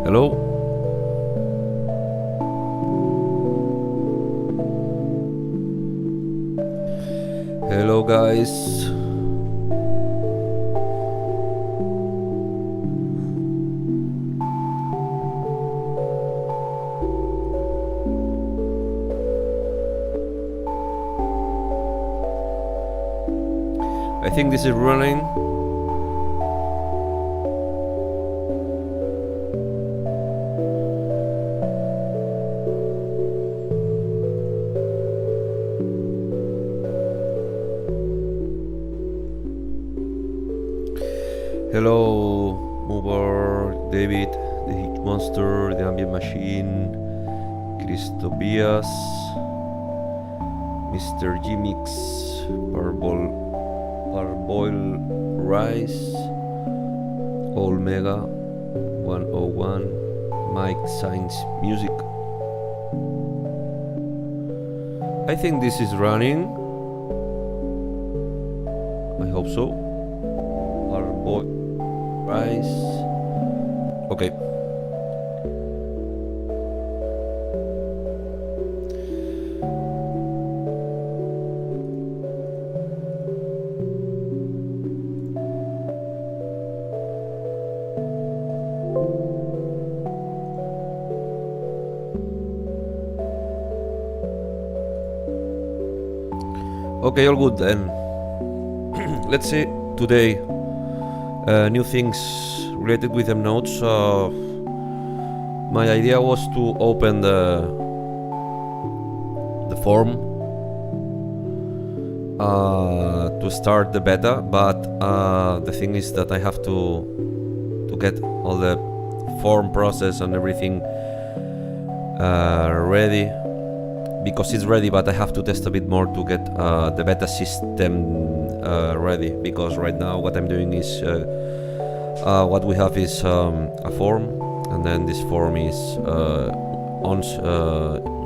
Hello? Hello guys. I think this is running. Hello, Mover, David, the Heat Monster, the Ambient Machine, Christobias, Mr. Gmix, Parboil Rice, Omega 101, Mike Science Music. I think this is running. I hope so. Parboil Rice. Okay. Okay, all good then. Let's see today new things related with MNodes. My idea was to open the form to start the beta, but the thing is that I have to get all the form process and everything ready. Because it's ready, but I have to test a bit more to get the beta system ready. Because right now what I'm doing is what we have is a form, and then this form is once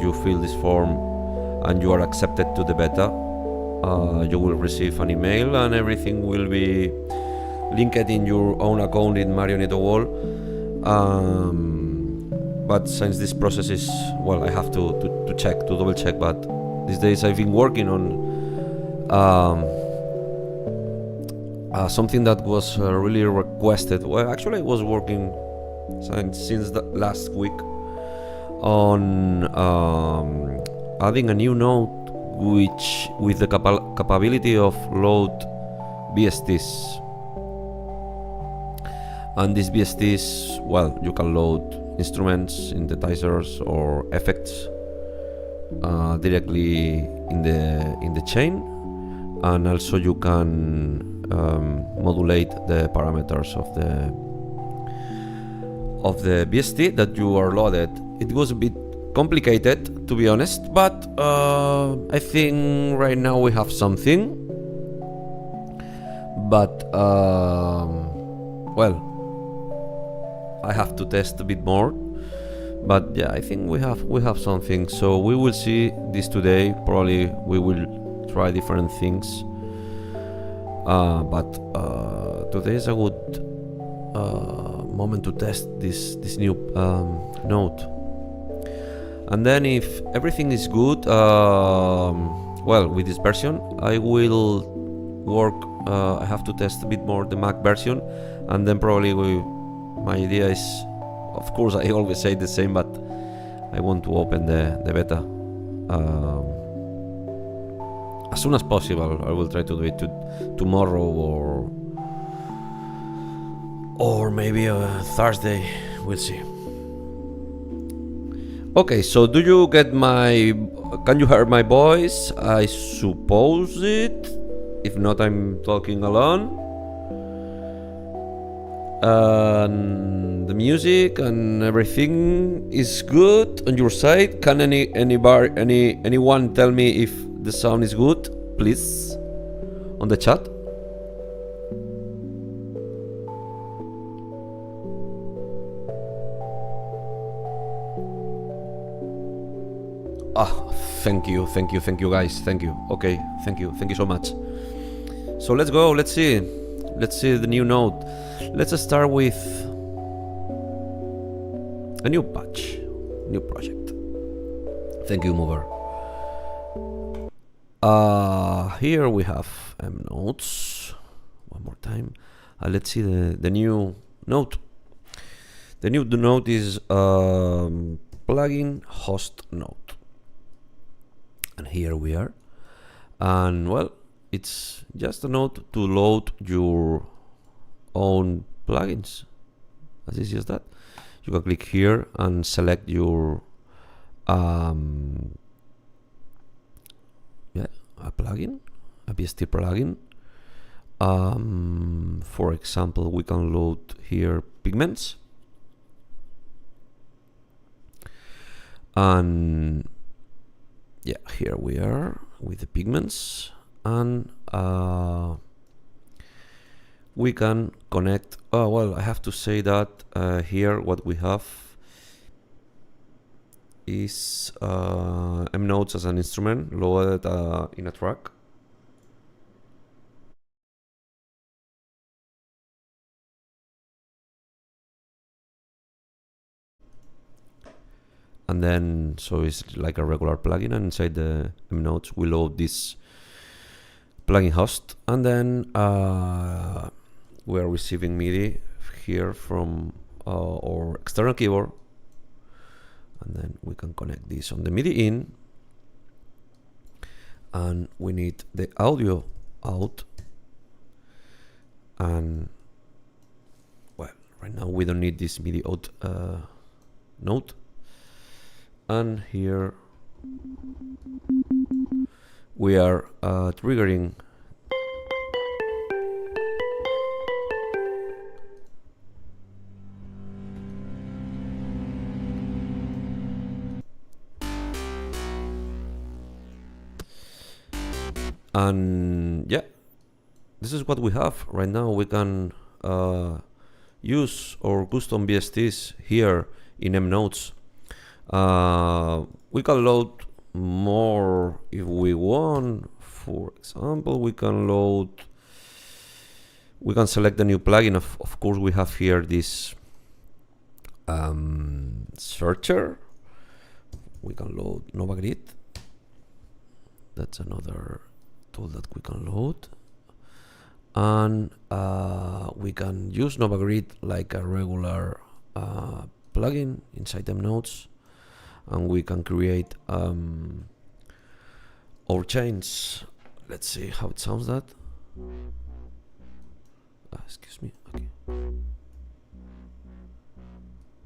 you fill this form and you are accepted to the beta, you will receive an email and everything will be linked in your own account in Marionette Wall. But since this process is, well, I have to check, to double check, but these days I've been working on something that was really requested. Well, actually I was working since the last week on adding a new node which with the capability of load BSTs. And these BSTs, well, you can load instruments, synthesizers or effects directly in the chain, and also you can modulate the parameters of the BST that you are loaded. It was a bit complicated, to be honest, but I think right now we have something. But well, I have to test a bit more, but yeah, I think we have something. So we will see this today. Probably we will try different things, but today is a good moment to test this new node. And then if everything is good, well, with this version I will work. I have to test a bit more the Mac version, and then probably my idea is, of course, I always say the same, but I want to open the beta as soon as possible. I will try to do it tomorrow or maybe Thursday. We'll see. Okay, so do you get can you hear my voice? I suppose it. If not, I'm talking alone. And the music and everything is good on your side. Can anyone tell me if the sound is good, please, on the chat? Thank you guys, thank you. Okay, thank you so much. So let's go, let's see the new node. Let's start with a new patch, new project. Thank you, Mover. Here we have MNodes. One more time. Let's see the new node. The new node is plugin host node. And here we are. And well, it's just a node to load your own plugins. As easy as that. You can click here and select your a plugin, a BST plugin. For example, we can load here pigments, and yeah, here we are with the pigments, and we can connect. Oh well, I have to say that here what we have is MNodes as an instrument loaded in a track. And then, so it's like a regular plugin, and inside the MNodes we load this plugin host, and then we are receiving MIDI here from our external keyboard, and then we can connect this on the MIDI in, and we need the audio out, and well, right now we don't need this MIDI out node. And here we are triggering and yeah, this is what we have right now. We can use our custom BSTs here in MNodes. We can load more if we want. For example, we can select the new plugin. Of course, we have here this searcher. We can load Nova Grid. That's another tool that we can load. And we can use Nova Grid like a regular plugin inside MNodes. And we can create our chains. Let's see how it sounds that. Excuse me. Okay.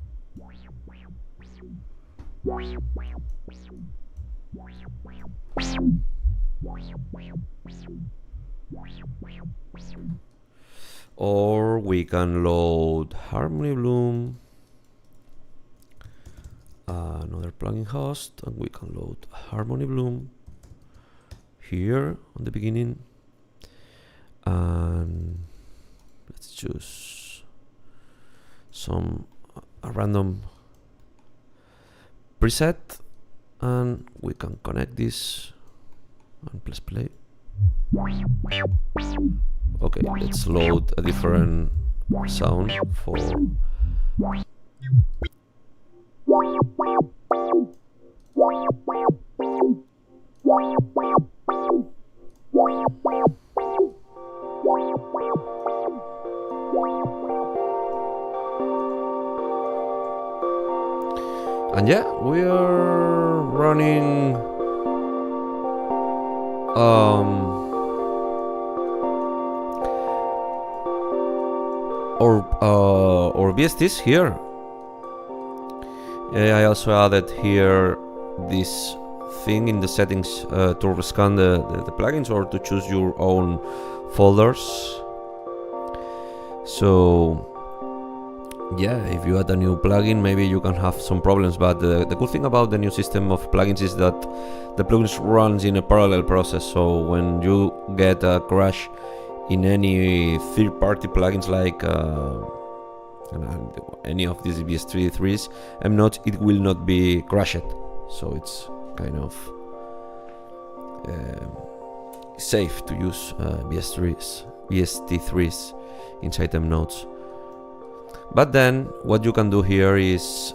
Or we can load Harmony Bloom, another plugin host, and we can load Harmony Bloom here on the beginning, and let's choose a random preset, and we can connect this and press play. Okay, let's load a different sound for and yeah, we are running or VSTs here. I also added here this thing in the settings to scan the plugins or to choose your own folders. So yeah, if you add a new plugin, maybe you can have some problems, but the cool thing about the new system of plugins is that the plugins runs in a parallel process. So when you get a crash in any third-party plugins like any of these VS33s, MNodes, it will not be crashed. So it's kind of safe to use VST3s inside MNodes. But then what you can do here is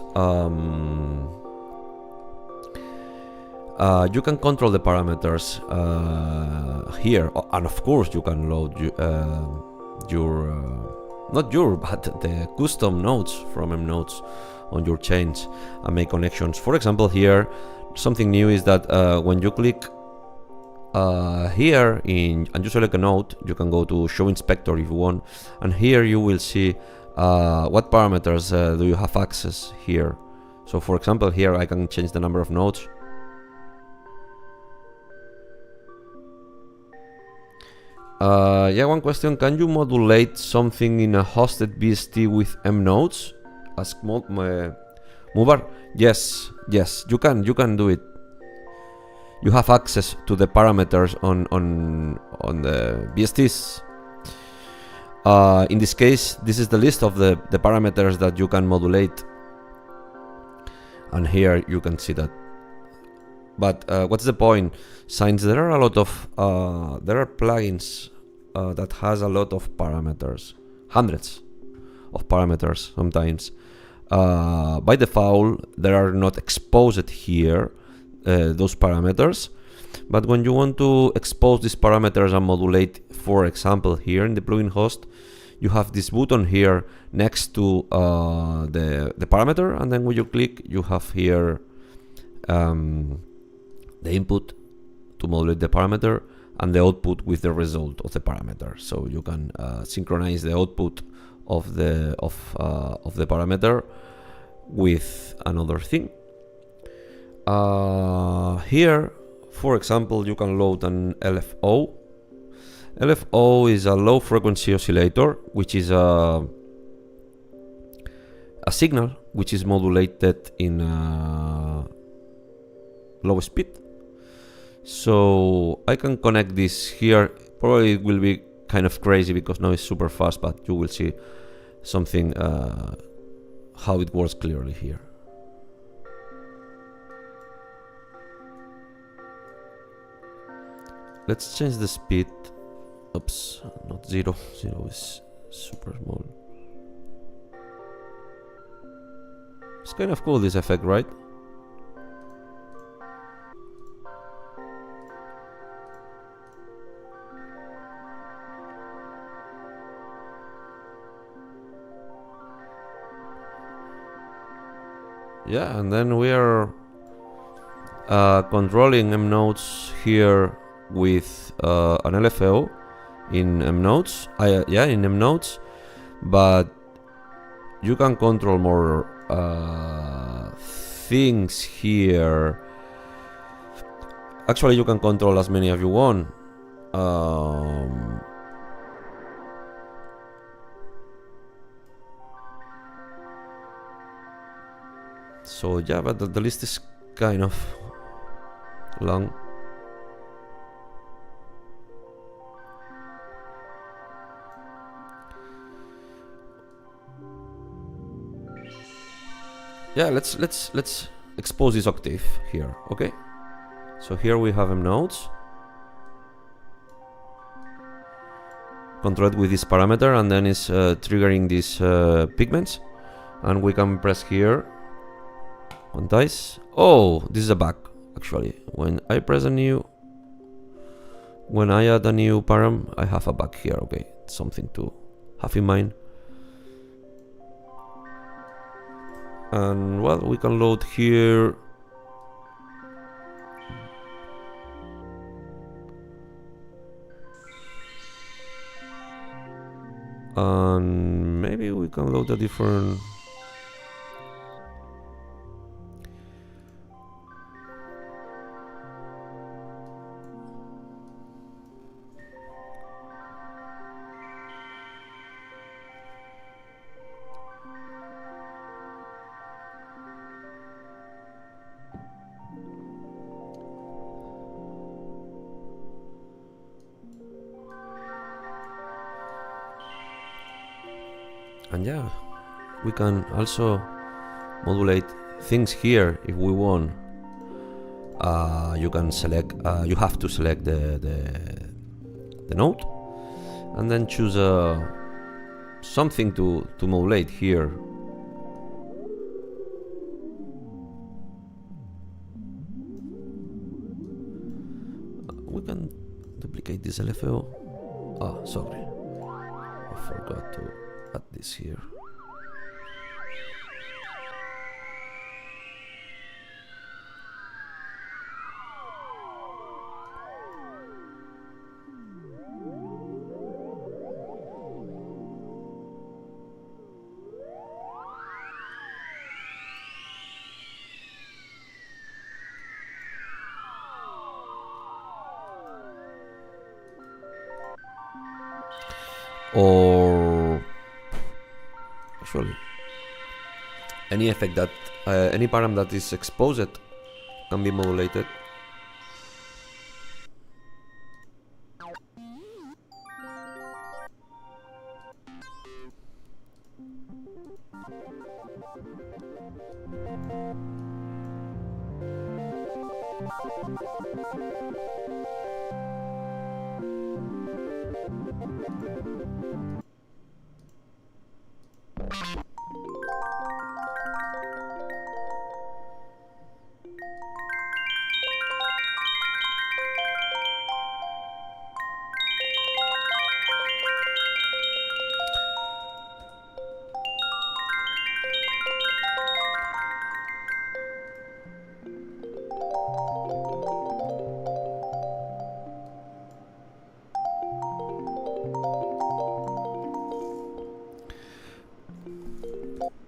you can control the parameters here, and of course you can load but the custom nodes from MNodes on your chains and make connections. For example, here something new is that when you click here and you select a node, you can go to show inspector if you want, and here you will see what parameters do you have access here. So for example, here I can change the number of nodes. Yeah, one question: can you modulate something in a hosted BST with MNodes? Ask Mubar. Yes, you can do it. You have access to the parameters on the BSTs. In this case, this is the list of the parameters that you can modulate, and here you can see that. But what's the point? Since there are a lot of there are plugins that has a lot of parameters, hundreds of parameters sometimes. By default, they are not exposed here, those parameters. But when you want to expose these parameters and modulate, for example, here in the plugin host, you have this button here next to the parameter, and then when you click, you have here the input to modulate the parameter and the output with the result of the parameter. So you can synchronize the output of the parameter with another thing. Here, for example, you can load an LFO. LFO is a low frequency oscillator, which is a signal which is modulated in low speed. So I can connect this here. Probably it will be kind of crazy because now it's super fast, but you will see something how it works clearly here. Let's change the speed. Oops, not 0. 0 is super small. It's kind of cool, this effect, right? Yeah, and then we are controlling MNodes here with an LFO in MNodes. In MNodes, but you can control more things here. Actually, you can control as many as you want. So yeah, but the list is kind of long. Yeah, let's expose this octave here, okay? So here we have MNodes controlled with this parameter, and then it's triggering these pigments, and we can press here quantize. Oh, this is a bug actually. When I add a new param, I have a bug here. Okay, something to have in mind. And well, we can load here and maybe we can load a different and yeah, we can also modulate things here if we want. You can select. You have to select the node, and then choose a something to modulate here. We can duplicate this LFO. Ah, sorry, I forgot to add this here. Or actually any effect that any param that is exposed can be modulated.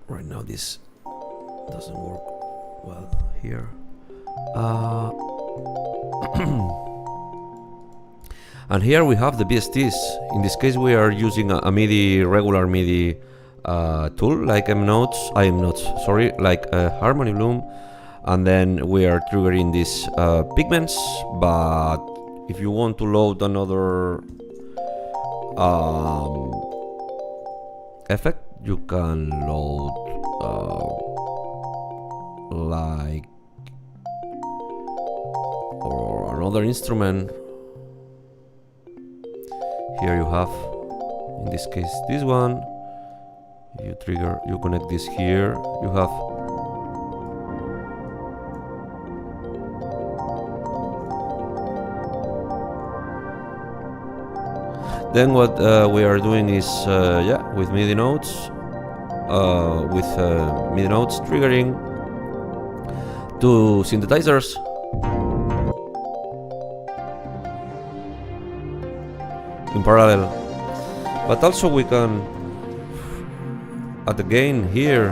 Right now this doesn't work well here. And here we have the BSTs. In this case we are using a MIDI, regular MIDI tool like MNodes, sorry, like Harmony Bloom, and then we are triggering these pigments. But if you want to load another effect, you can load like or another instrument. Here you have, in this case, this one. You trigger, you connect this here. You have then what we are doing is with MIDI nodes, MIDI nodes triggering to synthesizers. In parallel, but also we can add the gain here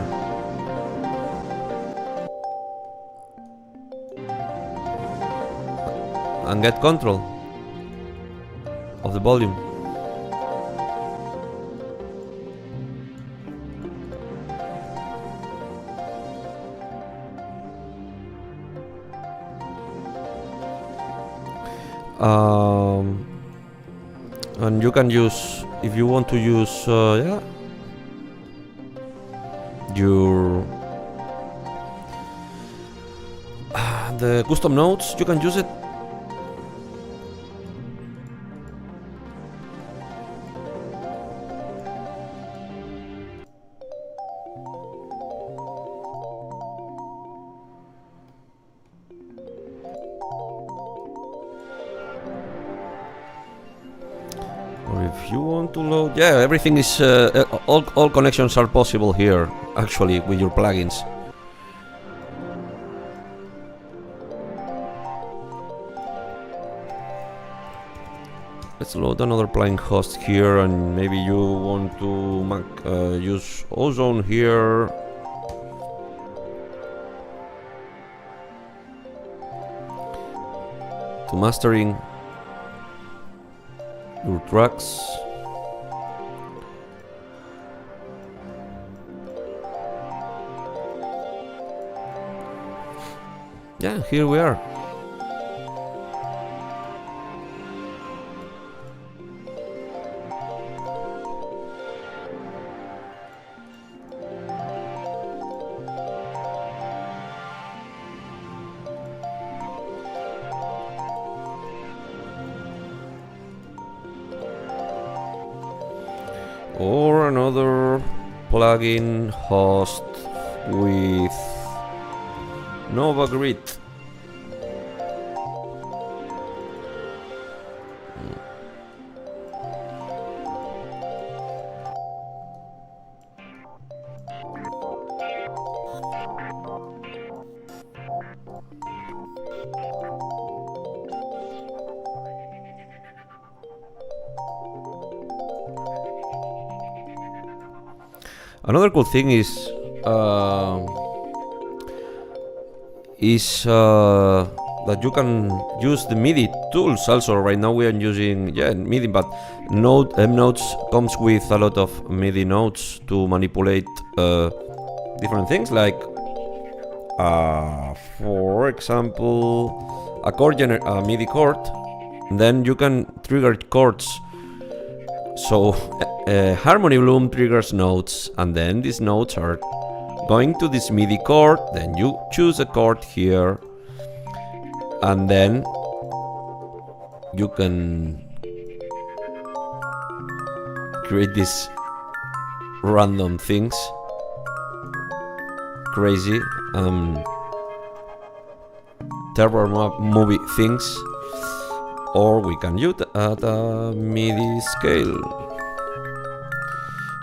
and get control of the volume. And you can use, if you want to use your the custom nodes, you can use it. Or if you want to load, everything is all connections are possible here actually with your plugins. Let's load another plugin host here, and maybe you want to use Ozone here. To mastering your tracks. Yeah, here we are. or another plugin host with Nova Grid. Another cool thing is that you can use the MIDI tools also. Right now we are using MIDI, but MNodes comes with a lot of MIDI nodes to manipulate different things, like for example a MIDI chord. Then you can trigger chords. So Harmony Bloom triggers notes, and then these notes are going to this MIDI chord. Then you choose a chord here, and then you can create these random things, crazy terror movie things, or we can use it at a MIDI scale.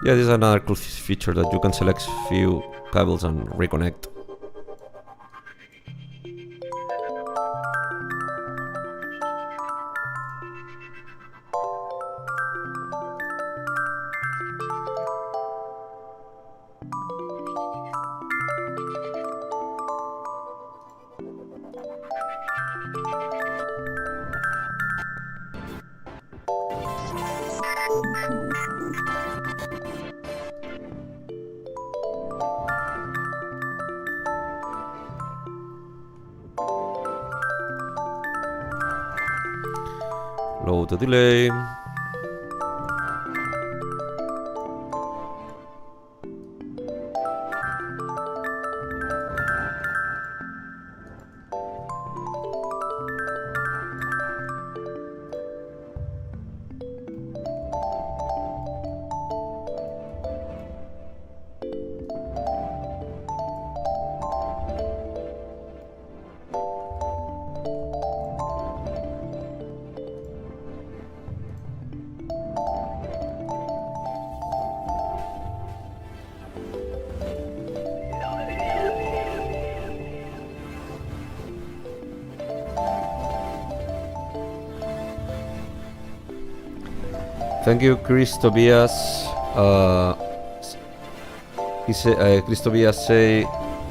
Yeah, this is another cool feature, that you can select few cables and reconnect. Low the delay. Thank you, Chris Tobias. Chris Tobias say,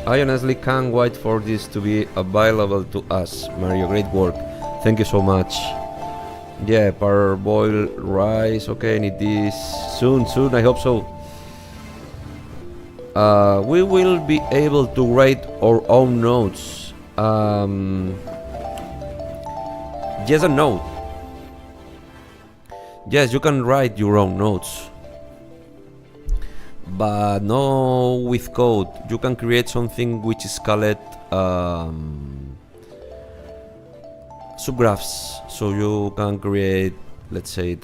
I honestly can't wait for this to be available to us. Mario, great work. Thank you so much. Yeah, parboil rice. Okay, need this soon. I hope so. We will be able to write our own notes. Yes and no. Yes, you can write your own notes, but no with code. You can create something which is called subgraphs. So you can create, let's say,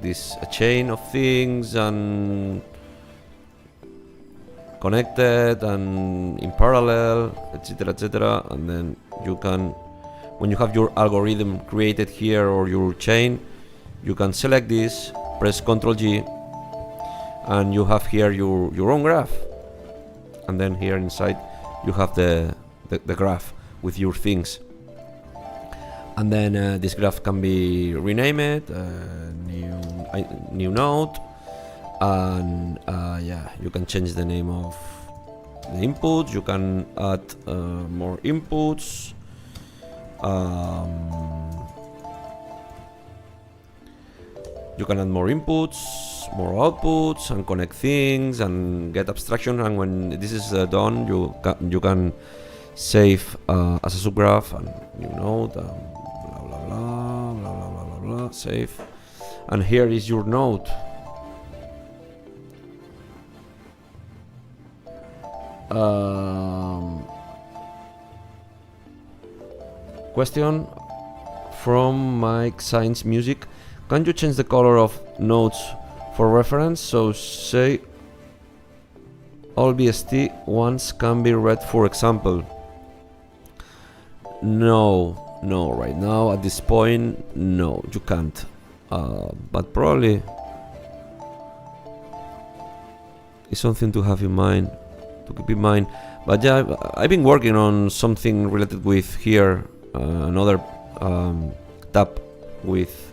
this chain of things and connected and in parallel, etc. And then you can, when you have your algorithm created here or your chain, you can select this, press Ctrl G, and you have here your own graph. And then here inside you have the graph with your things. And then this graph can be renamed, new node, and yeah, you can change the name of the inputs. You can add more inputs. You can add more inputs, more outputs, and connect things and get abstraction. And when this is done, you can save as a subgraph and new node, blah blah blah blah blah blah blah blah. Save, and here is your node. Question from Mike Science Music. Can you change the color of nodes For reference, so say all BST ones can be read, for example. No, right now at this point, no, you can't. But probably it's something to have in mind, to keep in mind. But yeah, I've been working on something related with here, another tab with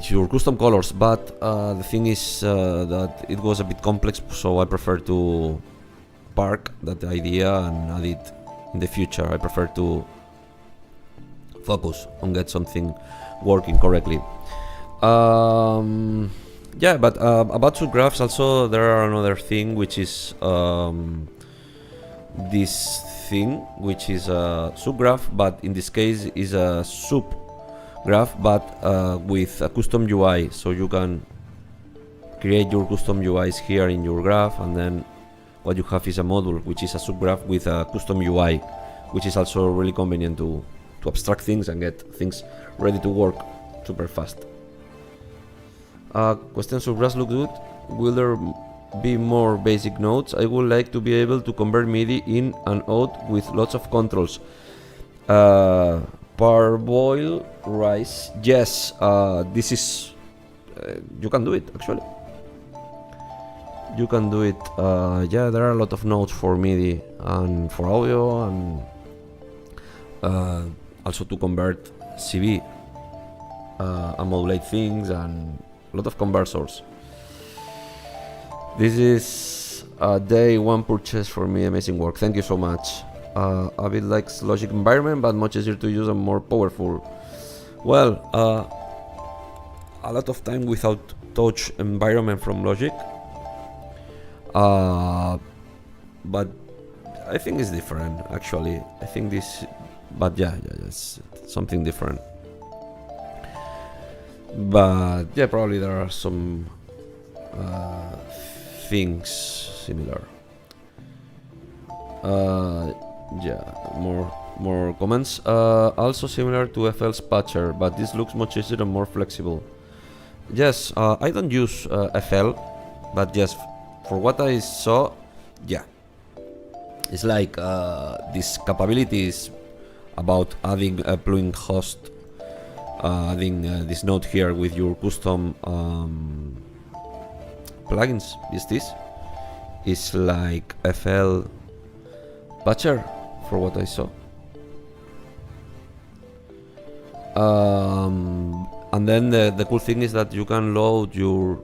your custom colors, but the thing is that it was a bit complex, so I prefer to park that idea and add it in the future. I prefer to focus on get something working correctly. Yeah, but about subgraphs also there are another thing, which is this thing, which is a subgraph, but in this case is a subgraph, but with a custom UI, so you can create your custom UIs here in your graph, and then what you have is a module, which is a subgraph with a custom UI, which is also really convenient to abstract things and get things ready to work super fast. Question: subgraphs look good. Will there be more basic nodes? I would like to be able to convert MIDI in and out with lots of controls. Parboil rice. Yes, this is you can do it actually. You can do it. Yeah, there are a lot of nodes for MIDI and for audio, and also to convert CV and modulate things, and a lot of converters. This is a day one purchase for me. Amazing work. Thank you so much. A bit like Logic environment, but much easier to use and more powerful. Well, a lot of time without touch environment from Logic. But I think it's different actually. I think this, but yeah, it's something different. But yeah, probably there are some things similar. Yeah, more comments. Also similar to FL's patcher, but this looks much easier and more flexible. Yes, I don't use FL, but yes, for what I saw, yeah, it's like this capabilities about adding a plugin host, adding this node here with your custom plugins. This is like FL patcher for what I saw. And then the cool thing is that you can load your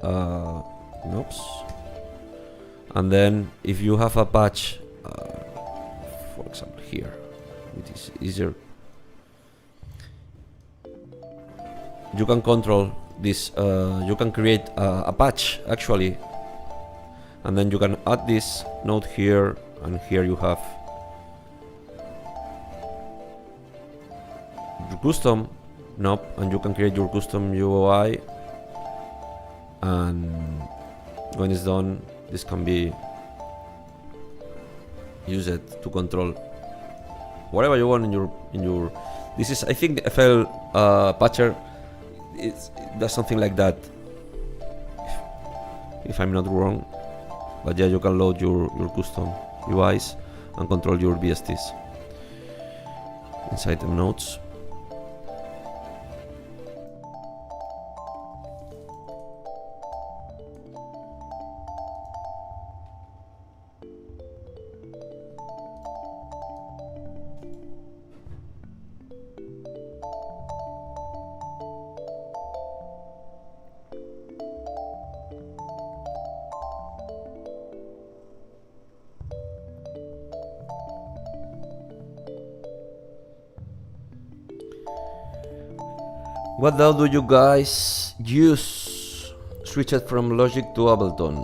knobs, and then if you have a patch, for example here, it is easier. You can control this. You can create a patch actually, and then you can add this node here, and here you have your custom knob, and you can create your custom UI, and when it's done, this can be used to control whatever you want in your. This is, I think, the FL patcher. It does something like that, if I'm not wrong. But yeah, you can load your custom UIs and control your VSTs inside MNodes. What DAW do you guys use? Switch it from Logic to Ableton.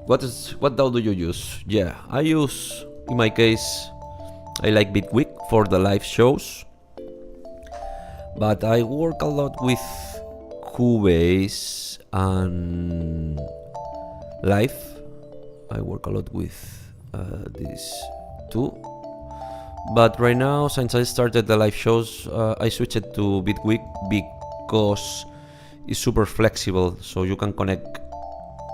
What DAW do you use? Yeah, I use, in my case, I like Bitwig for the live shows, but I work a lot with Cubase and Live. I work a lot with these two, But right now, since I started the live shows, I switched it to Bitwig because it's super flexible, so you can connect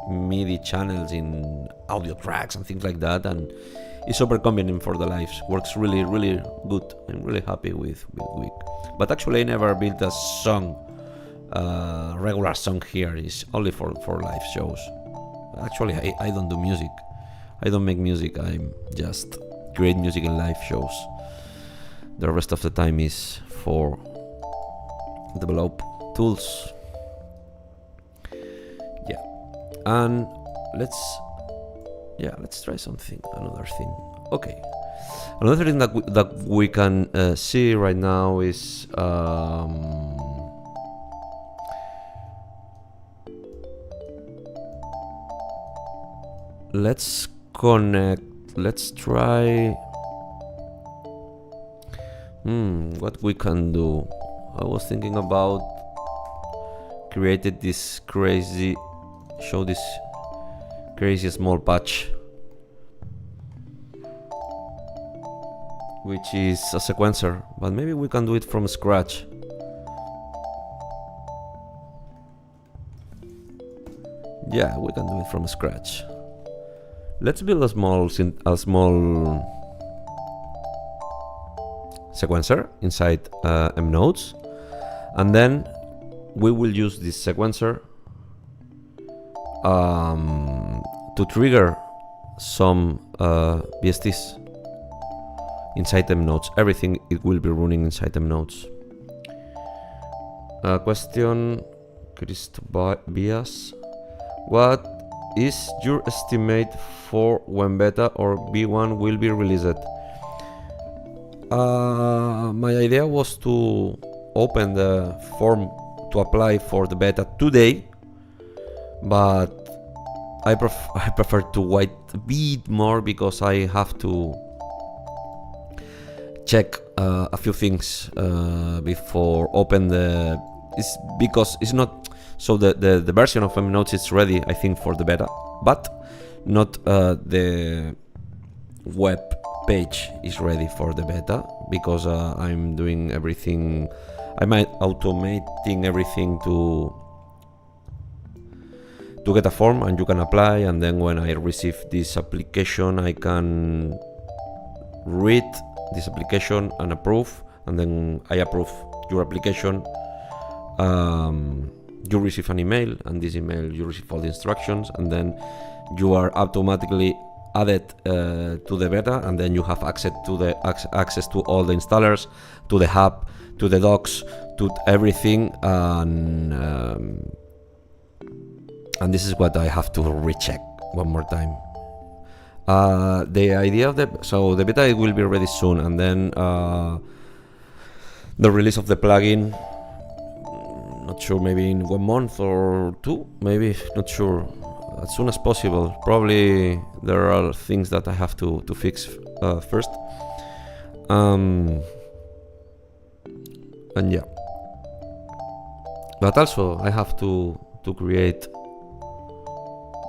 MIDI channels in audio tracks and things like that, and it's super convenient for the lives. Works really, really good. I'm really happy with Bitwig. But actually, I never built a song, regular song here. It's only for live shows. Actually, I don't do music. I don't make music. I'm just create music in live shows. The rest of the time is for develop tools. Yeah, and let's try something. Another thing. Okay, another thing that we can see right now is let's connect. Let's try. What we can do. I was thinking about created this crazy, show this crazy small patch, which is a sequencer, but maybe we can do it from scratch. Yeah, we can do it from scratch. Let's build a small sequencer inside MNodes, and then we will use this sequencer to trigger some VSTs inside MNodes. Everything it will be running inside MNodes. Question, Christobias, what is your estimate for when beta or V1 will be released? My idea was to open the form to apply for the beta today, but I prefer to wait a bit more because I have to check a few things before open the. It's because it's not so the version of MNodes is ready, I think, for the beta, but not the web page is ready for the beta because I'm doing everything. I'm automating everything to get a form, and you can apply, and then when I receive this application I can read this application and approve, and then I approve your application. You receive an email, and this email you receive all the instructions, and then you are automatically added to the beta, and then you have access to all the installers, to the hub, to the docs, to everything, and this is what I have to recheck one more time. The idea of the beta will be ready soon, and then the release of the plugin, not sure, maybe in 1 month or 2, maybe, not sure, as soon as possible. Probably there are things that I have to fix first, and yeah, but also I have to create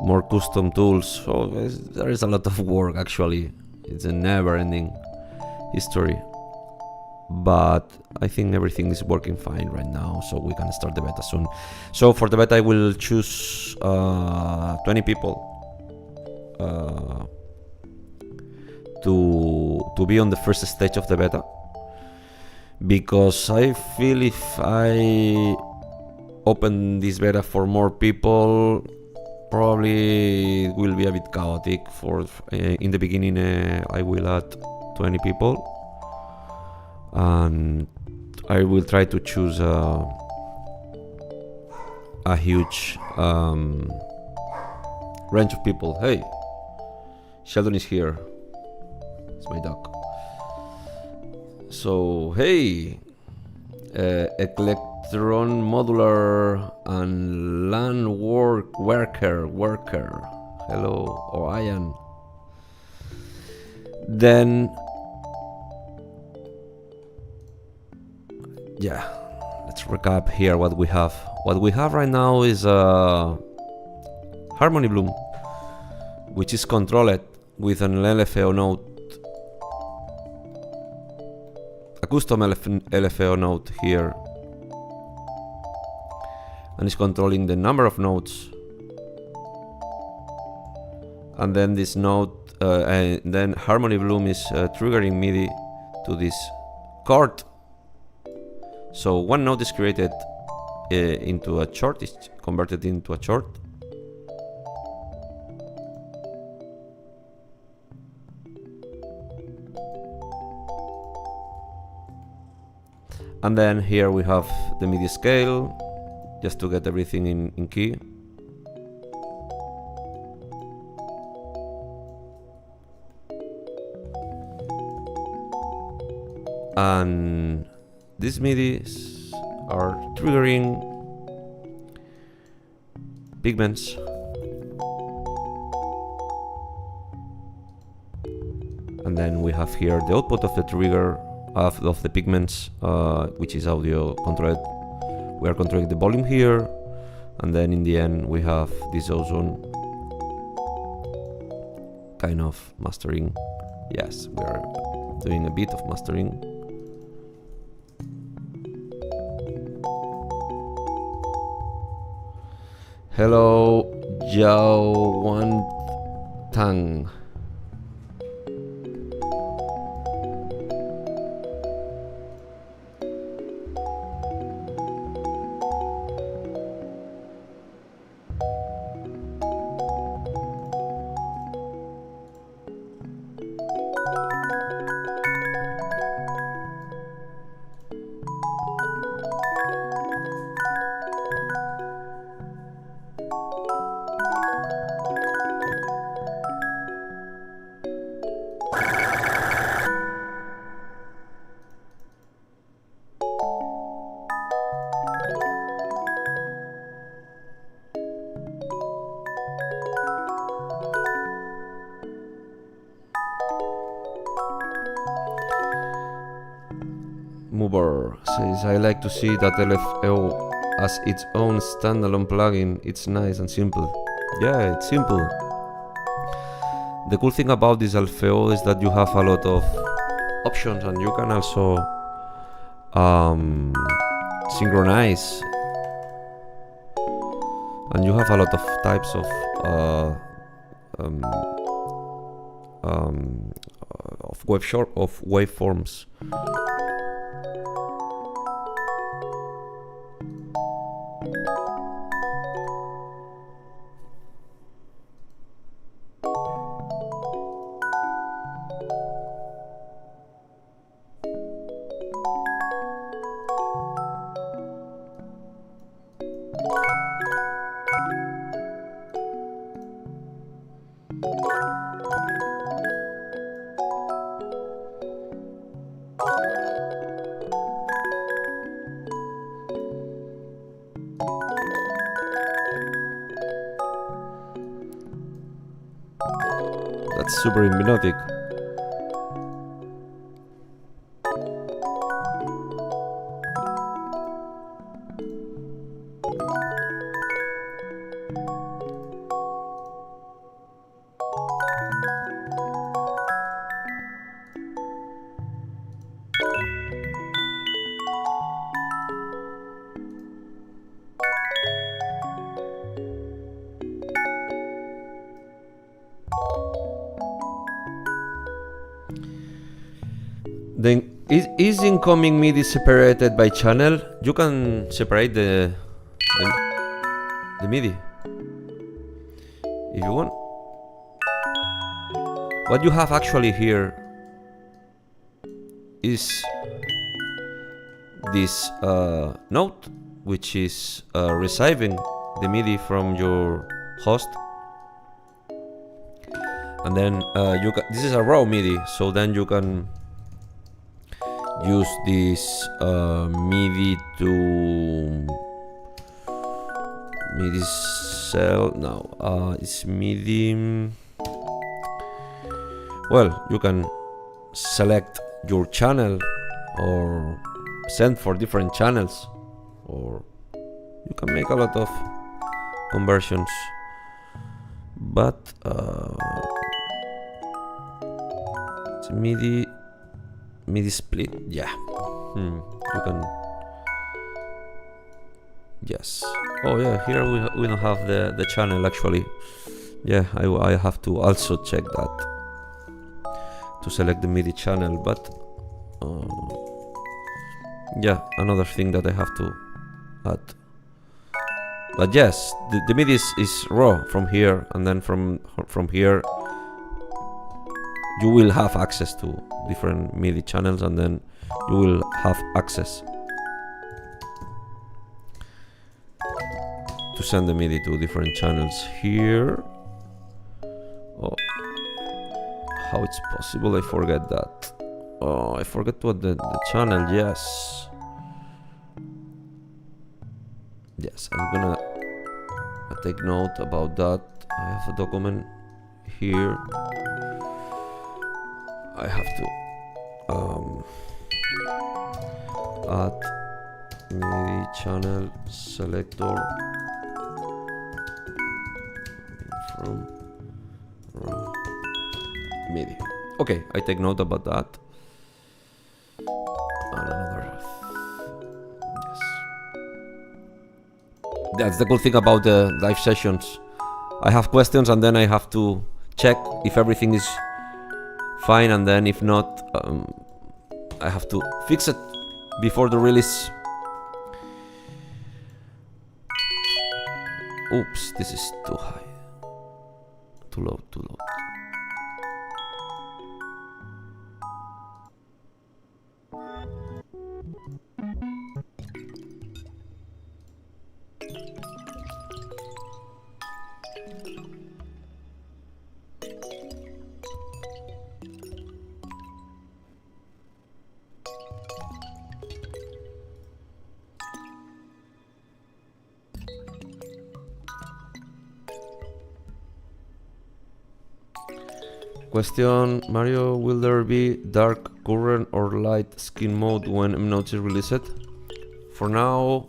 more custom tools, so there is a lot of work. Actually, it's a never-ending history, but I think everything is working fine right now, so we can start the beta soon. So for the beta I will choose 20 people to be on the first stage of the beta, because I feel if I open this beta for more people, probably it will be a bit chaotic. For in the beginning I will add 20 people, and I will try to choose a huge range of people. Hey, Sheldon is here. It's my dog. So hey, Electron, Modular, and LAN worker. Hello, or Ian. Then, yeah, let's recap here what we have. What we have right now is Harmony Bloom, which is controlled with an LFO node custom LFO node here, and it's controlling the number of nodes. And then this node, and then Harmony Bloom is triggering MIDI to this chord. So one node is created into a chord, is converted into a chord. And then here we have the MIDI scale, just to get everything in key. And these MIDIs are triggering pigments. And then we have here the output of the trigger of the pigments, which is audio controlled. We are controlling the volume here, and then in the end we have this ozone kind of mastering. Yes, we are doing a bit of mastering. Hello, Yao Wan Tang. Mover says, I like to see that LFO as its own standalone plugin. It's nice and simple. Yeah, it's simple. The cool thing about this LFO is that you have a lot of options, and you can also synchronize, and you have a lot of types of waveforms. That's super hypnotic. Then is incoming MIDI separated by channel? You can separate the MIDI if you want. What you have actually here is this node, which is receiving the MIDI from your host, and then you can, this is a raw MIDI, so then you can use this MIDI to MIDI cell. Now it's MIDI. Well, you can select your channel or send for different channels, or you can make a lot of conversions, but it's MIDI MIDI split? Yeah. You can. Yes. Oh yeah, here we don't have the channel actually. Yeah, I have to also check that to select the MIDI channel, but yeah, another thing that I have to add. But yes, the MIDI is raw from here, and then from here you will have access to different MIDI channels, and then you will have access to send the MIDI to different channels here. Oh, how it's possible? I forget that. Oh, I forget what the channel. Yes. Yes, I'm gonna take note about that. I have a document here. I have to add MIDI channel selector from MIDI. Okay, I take note about that. And another. Yes. That's the cool thing about the live sessions. I have questions and then I have to check if everything is fine, and then if not, I have to fix it before the release. Oops, this is too high. Too low, too low. Question, Mario, will there be dark current or light skin mode when MNodes is released? For now,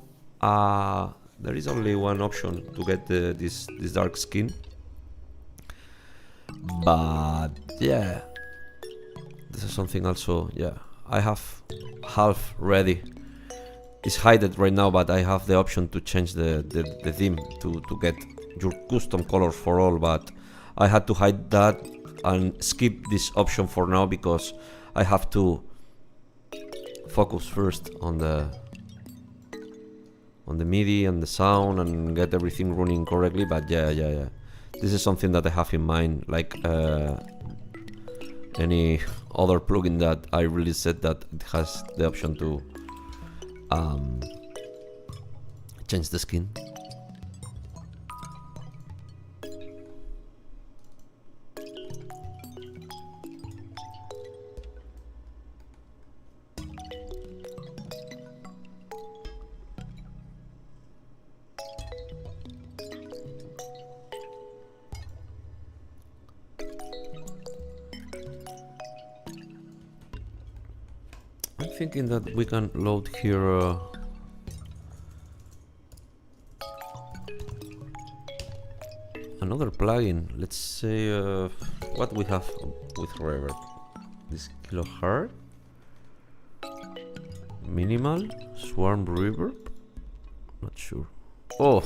there is only one option to get this dark skin. But yeah, this is something also, yeah, I have half ready. It's hidden right now, but I have the option to change the theme to get your custom colors for all, but I had to hide that and skip this option for now because I have to focus first on the MIDI and the sound and get everything running correctly. But yeah, this is something that I have in mind, like any other plugin that I released that it has the option to change the skin. I'm thinking that we can load here another plugin. Let's say what we have with Reverb. This kilohertz, minimal, swarm reverb. Not sure. Oh,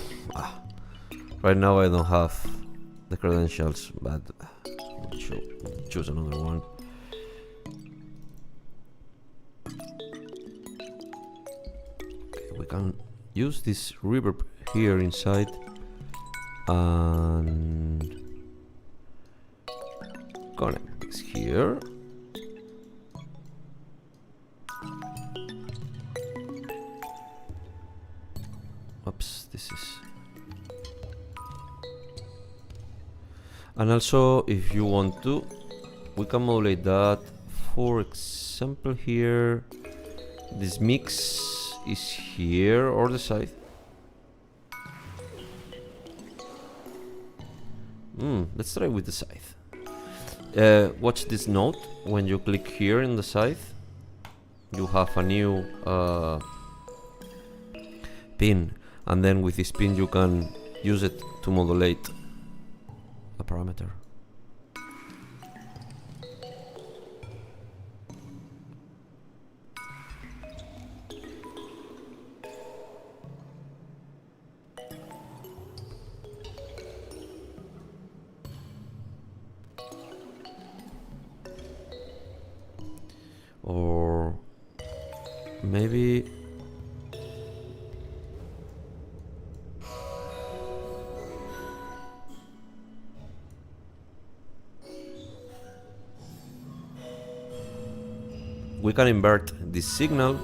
right now I don't have the credentials, but we'll choose another one. We can use this reverb here inside and connect this here. Oops, this is. And also, if you want to, we can modulate that. For example, here, this mix is here or the side. Let's try with the scythe. Watch this note. When you click here in the scythe, you have a new pin, and then with this pin you can use it to modulate a parameter. maybe we can invert this signal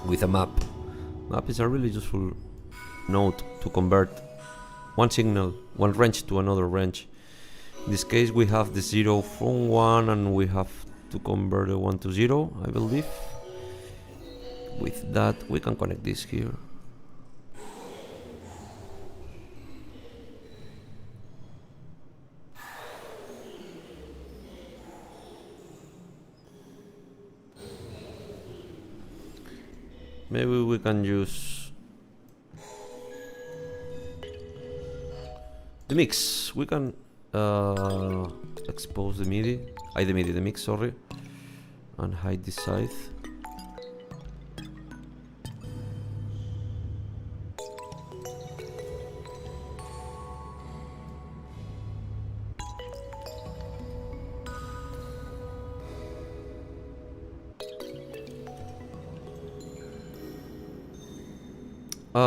with a map. Map is a really useful node to convert one signal, one range to another range. In this case we have the 0 from 1 and we have to convert the 1 to 0, I believe. With that we can connect this here. Maybe we can use the mix. We can expose the MIDI, the mix, sorry, and hide this side.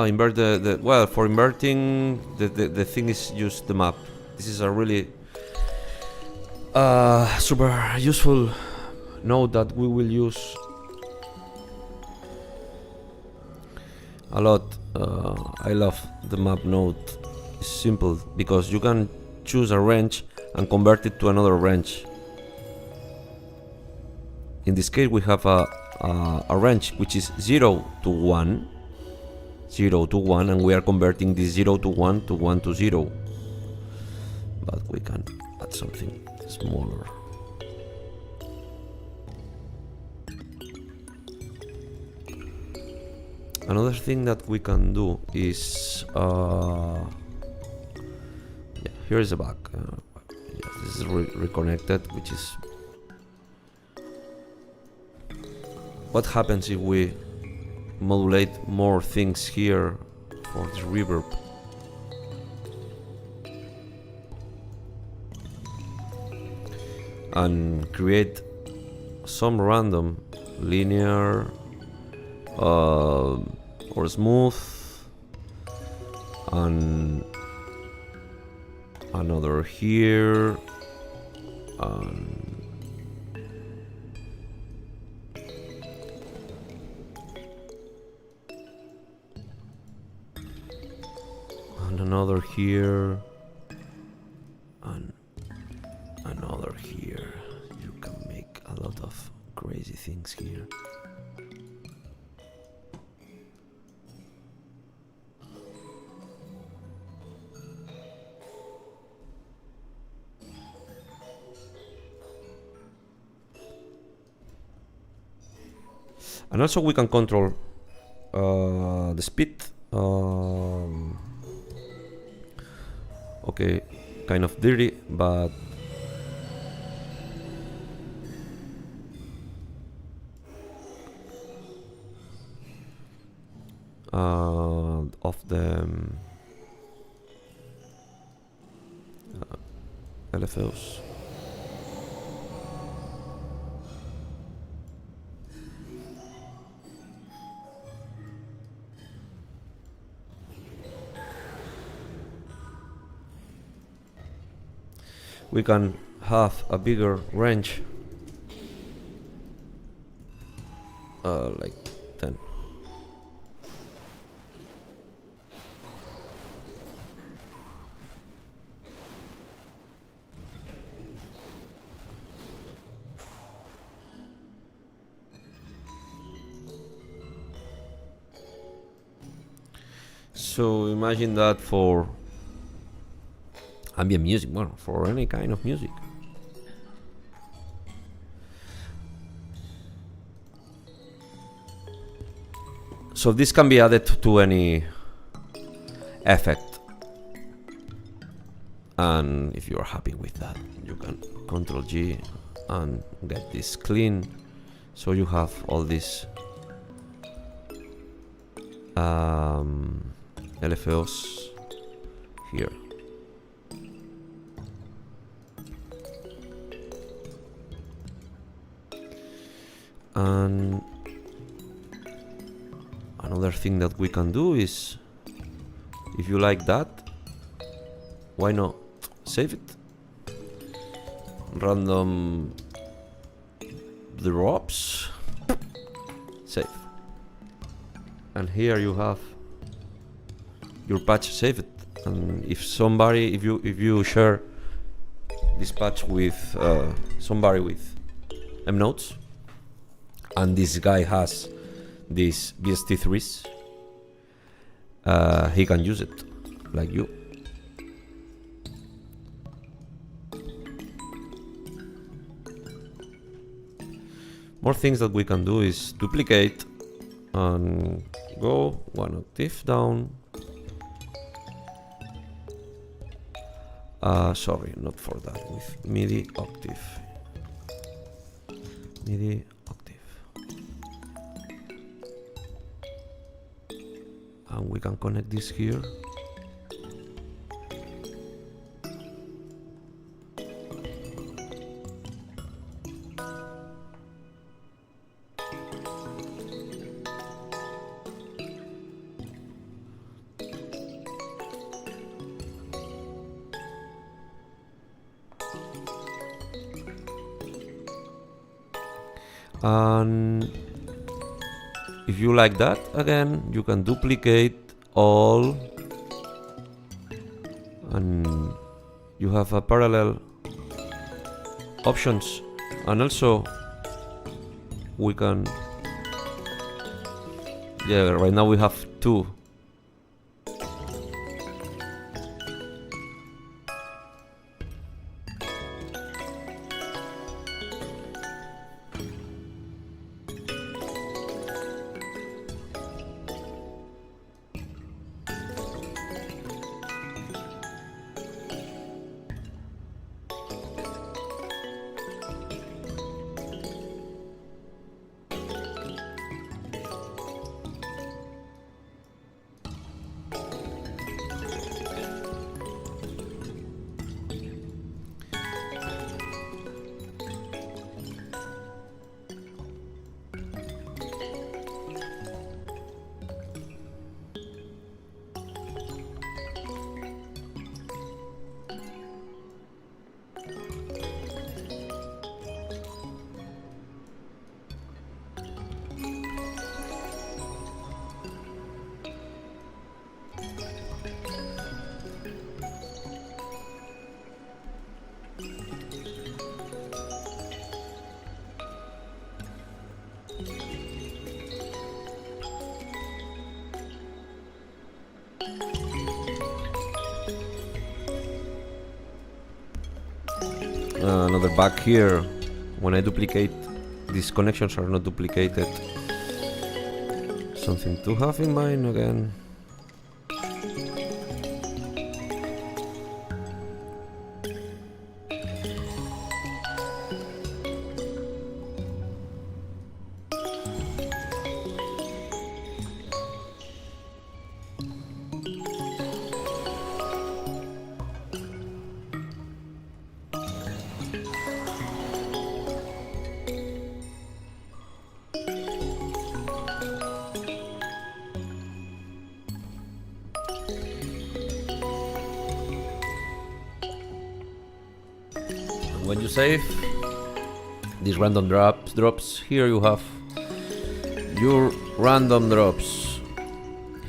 Invert well, for inverting the thing is use the map. This is a really super useful node that we will use a lot. I love the map node. It's simple because you can choose a range and convert it to another range. In this case we have a range which is 0 to 1. 0 to 1, and we are converting this 0 to 1 to 1 to 0. But we can add something smaller. Another thing that we can do is here is a bug. This is reconnected, which is what happens if we modulate more things here for the reverb. And create some random linear or smooth and another here and another here and another here. You can make a lot of crazy things here. And also we can control the speed. Okay, kind of dirty, but of the LFOs. We can have a bigger range, like 10. So imagine that for ambient music, well, for any kind of music. So this can be added to any effect, and if you are happy with that, you can Ctrl G and get this clean, so you have all these LFOs here. And Another thing that we can do is, if you like that, why not save it? Random drops, save. And here you have your patch saved. And if you share this patch with somebody with MNodes, and this guy has these VST3s, he can use it like you. More things that we can do is duplicate and go one octave down. Sorry, not for that, with MIDI octave. MIDI octave. And we can connect this here. And if you like that, again, you can duplicate all, and you have a parallel options. And also we can, yeah, right now we have two. Another bug here, when I duplicate, these connections are not duplicated. Something to have in mind again. When you save these random drops, here you have your random drops.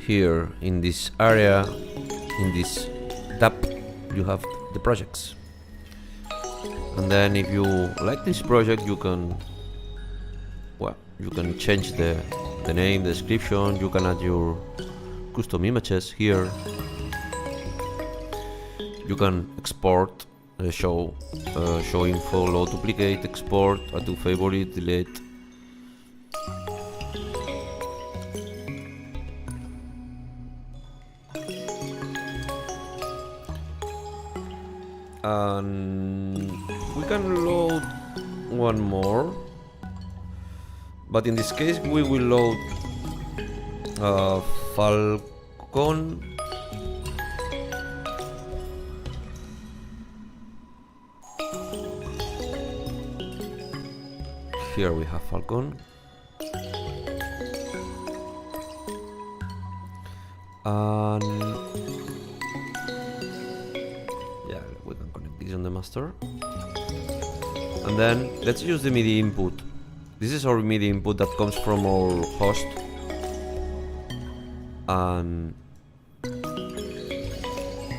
Here in this area, in this tab, you have the projects. And then if you like this project, you can, well, you can change the name, the description, you can add your custom images here. You can export, show info, load, duplicate, export, add to favorite, delete. And we can load one more, but in this case we will load Falcon. Here we have Falcon. And yeah, we can connect this on the master. And then let's use the MIDI input. This is our MIDI input that comes from our host. And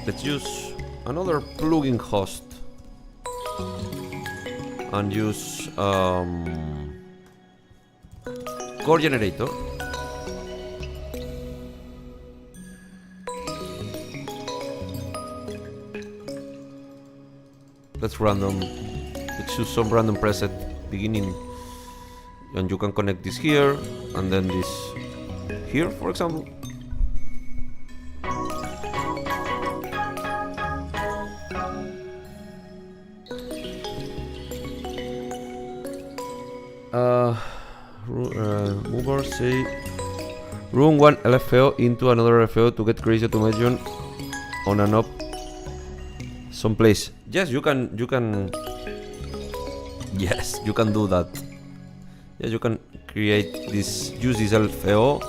let's use another plugin host and use core generator. Let's random. Let's choose some random preset beginning, and you can connect this here and then this here, for example. Mover say run one LFO into another LFO to get crazy automation on and up someplace. Yes, you can. Yes, you can do that. Yes, you can create this. Use this LFO,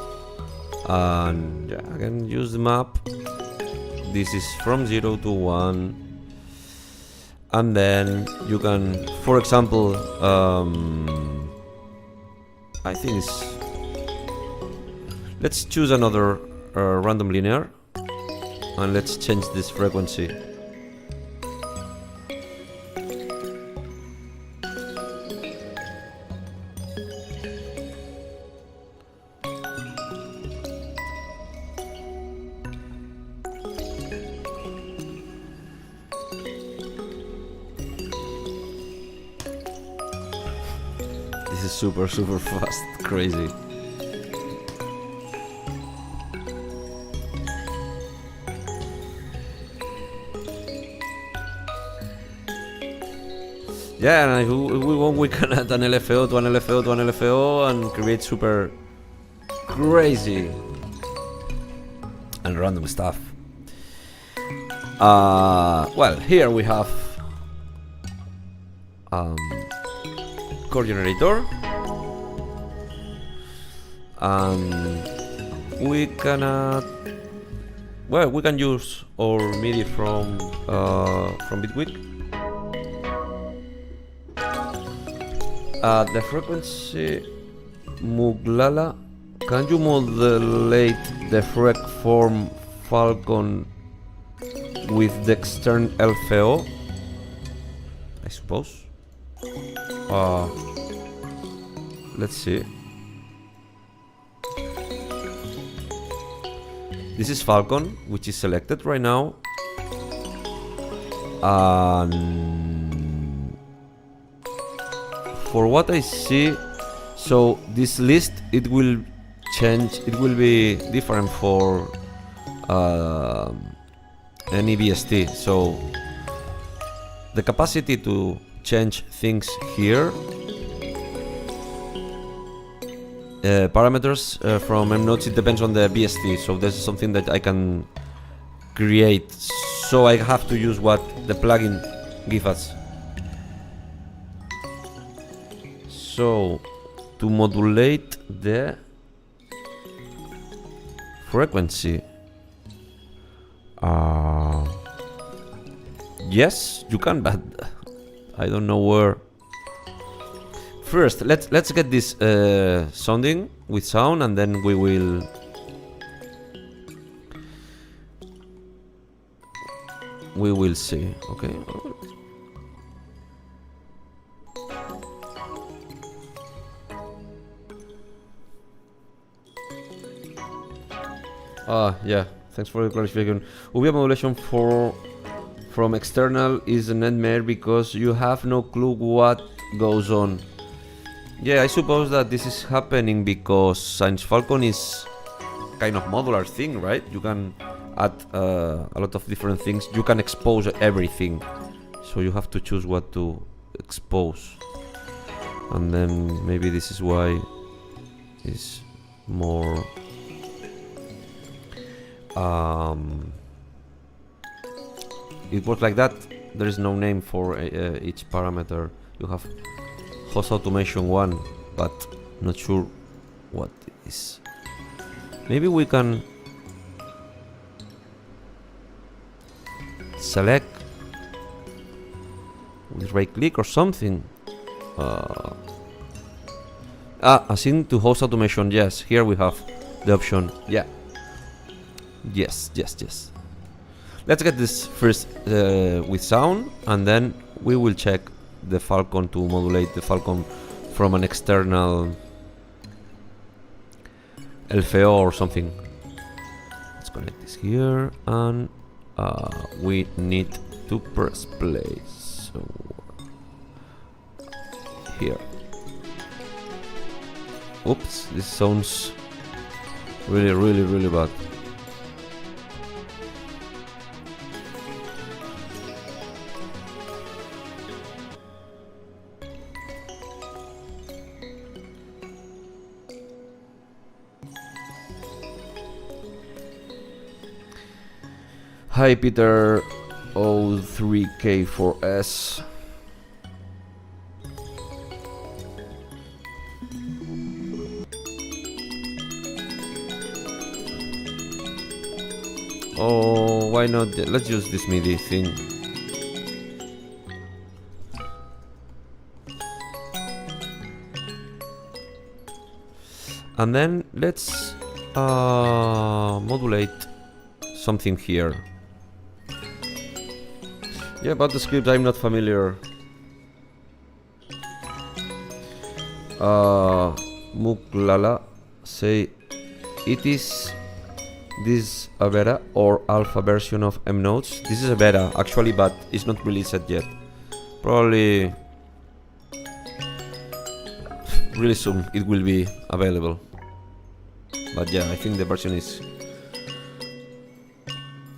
and yeah, I can use the map. This is from 0 to 1, and then you can, for example, I think it's. Let's choose another random linear, and let's change this frequency. This is super fast, crazy. Yeah, and if we want, we can add an LFO to an LFO to an LFO and create super crazy and random stuff. Well, here we have core generator, and we can add, well, we can use our MIDI from Bitwig. The frequency Muglala. Can you modulate the frec form Falcon with the external LFO? I suppose. Let's see. This is Falcon, which is selected right now. For what I see, so this list, it will change. It will be different for any VST. So the capacity to change things here. Parameters from MNodes, it depends on the VST. So this is something that I can create. So I have to use what the plugin gives us. So to modulate the frequency, yes, you can, but I don't know where. First, let's get this sounding with sound, and then we will see. Okay. Yeah. Thanks for the clarification. UV modulation from external is a nightmare because you have no clue what goes on. Yeah, I suppose that this is happening because since Falcon is kind of modular thing, right? You can add a lot of different things. You can expose everything, so you have to choose what to expose, and then maybe this is why it's more. It works like that. There is no name for each parameter. You have host automation 1, but not sure what it is. Maybe we can select with right click or something. Assign to host automation. Yes, here we have the option. Yeah. Yes. Let's get this first with sound, and then we will check the Falcon to modulate the Falcon from an external LFO or something. Let's connect this here, and we need to press play. So here. Oops, this sounds really bad. Hi Peter O3K4S. Oh, why not? Let's use this MIDI thing. And then let's modulate something here. Yeah, about the script I'm not familiar. Muklala say it is this a beta or alpha version of MNodes. This is a beta actually, but it's not released yet. Probably really soon it will be available. But yeah, I think the version is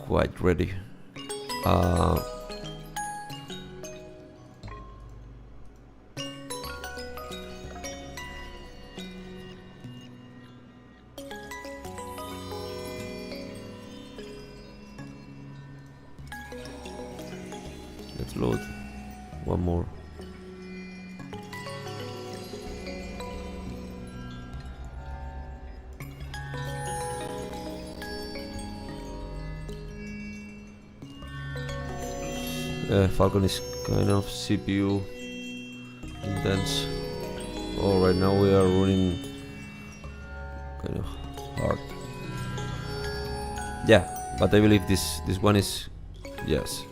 quite ready. Let's load one more. Falcon is kind of CPU intense. Oh, right now we are running kind of hard. Yeah, but I believe this one is, yes,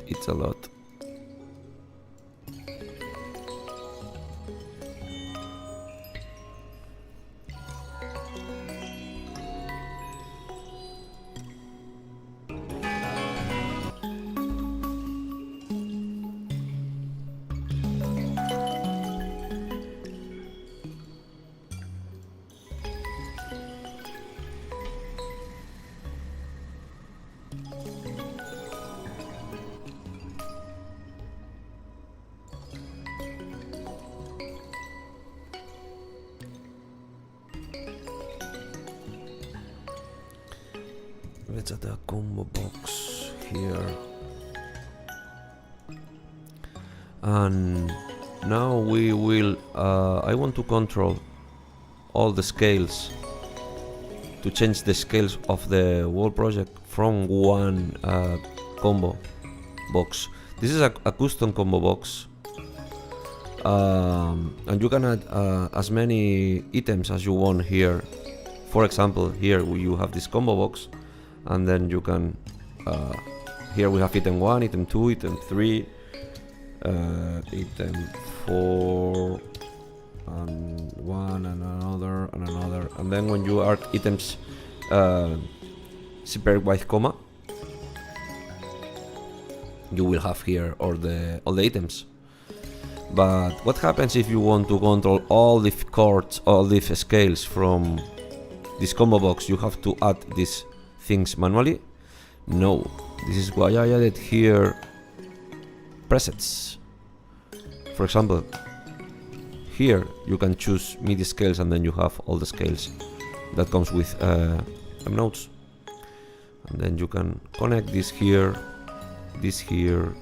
it's a lot. Let's add a combo box here. And now we will, I want to control all the scales, to change the scales of the whole project from one combo box. This is a custom combo box. And you can add as many items as you want here. For example, here you have this combo box, and then you can, here we have item 1, item 2, item 3, item 4, and 1, and another, and another. And then when you add items separated by comma, you will have here all the items. But what happens if you want to control all the chords, all the scales from this combo box? You have to add these things manually? No. This is why I added here presets. For example, here you can choose MIDI scales, and then you have all the scales that comes with MNodes. And then you can connect this here, this here,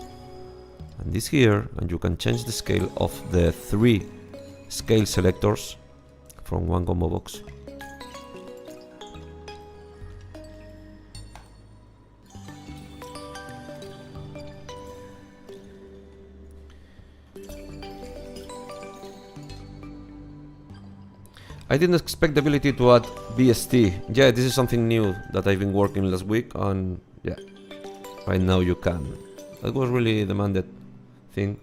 and this here, and you can change the scale of the 3 scale selectors from one combo box. I didn't expect the ability to add BST. Yeah, this is something new that I've been working last week on. Yeah, right now you can. That was really demanded thing.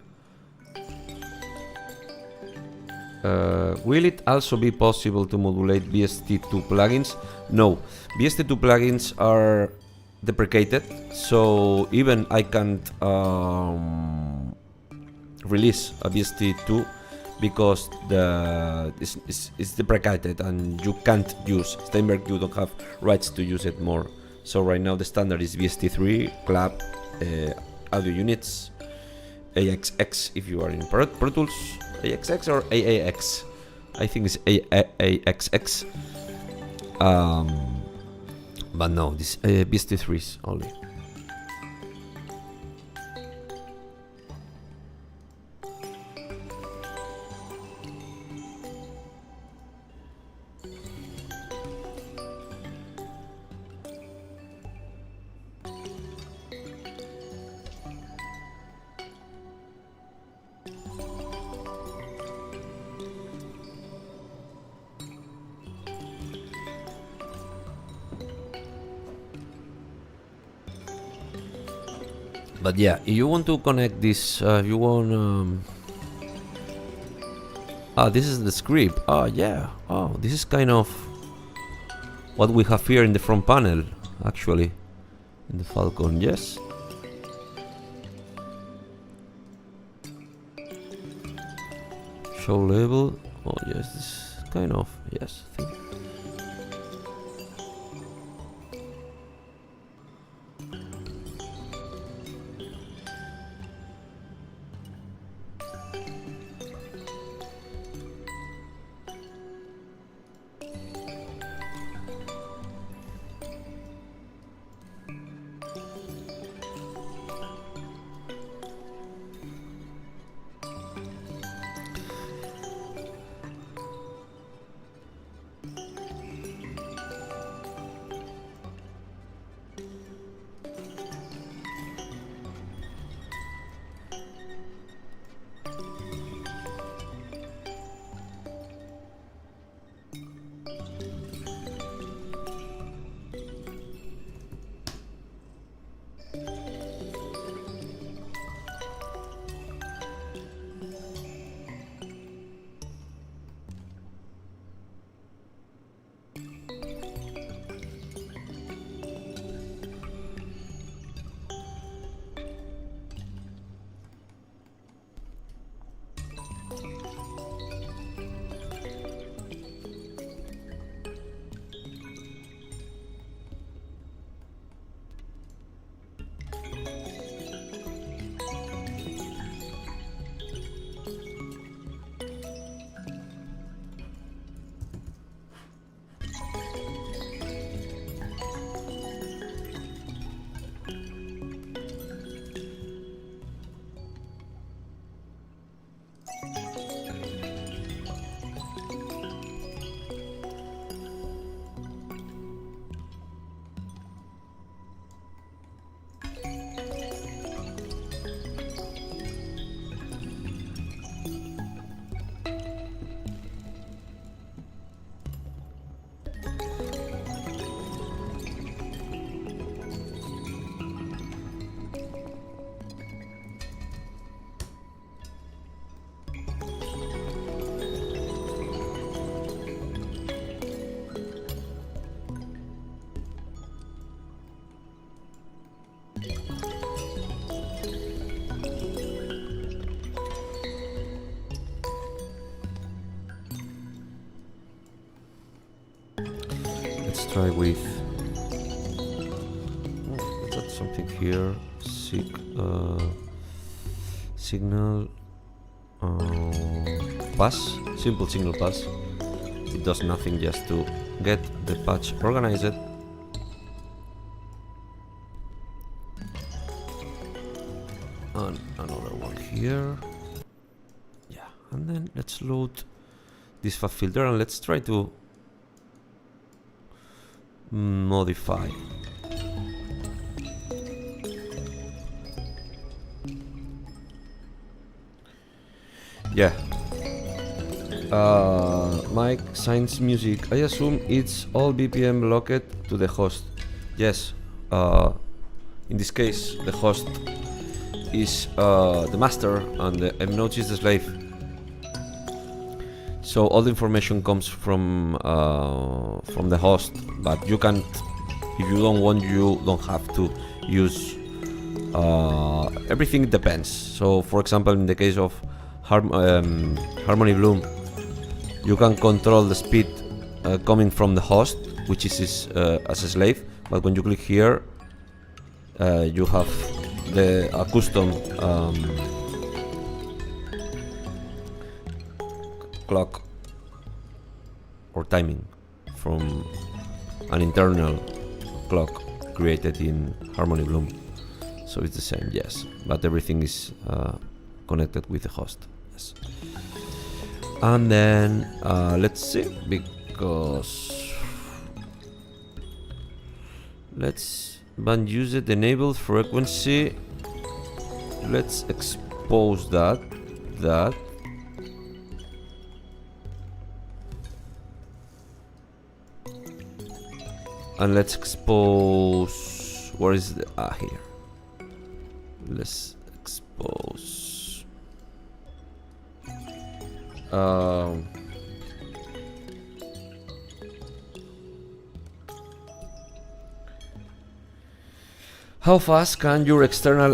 Will it also be possible to modulate BST2 plugins? No, BST2 plugins are deprecated, so even I can't release a BST2 because it's deprecated and you can't use Steinberg. You don't have rights to use it more. So right now the standard is BST3, clap, audio units, AXX if you are in Pro Tools, AXX or AAX. I think it's AXX. But no, this BST3s only. But yeah, if you want to connect this, you want this is the script. Yeah. Oh, this is kind of what we have here in the front panel, actually, in the Falcon. Yes. Show label. Oh yes, this is kind of, yes. I think. Try with let's add something here. Signal pass, simple signal pass. It does nothing, just to get the patch organized. And another one here. Yeah, and then let's load this fab filter and let's try to modify. Yeah. Mike Science Music. I assume it's all BPM locked to the host. Yes. In this case, the host is the master and the MNodes is the slave. So all the information comes from the host, but you can't. If you don't want, you don't have to use. Everything depends. So, for example, in the case of Harmony Bloom, you can control the speed coming from the host, which is as a slave. But when you click here, you have a custom clock or timing from an internal clock created in Harmony Bloom. So it's the same, yes, but everything is connected with the host. Yes. And then let's see, because let's use it enable frequency. Let's expose that. And let's expose, where is the, here. Let's expose how fast can your external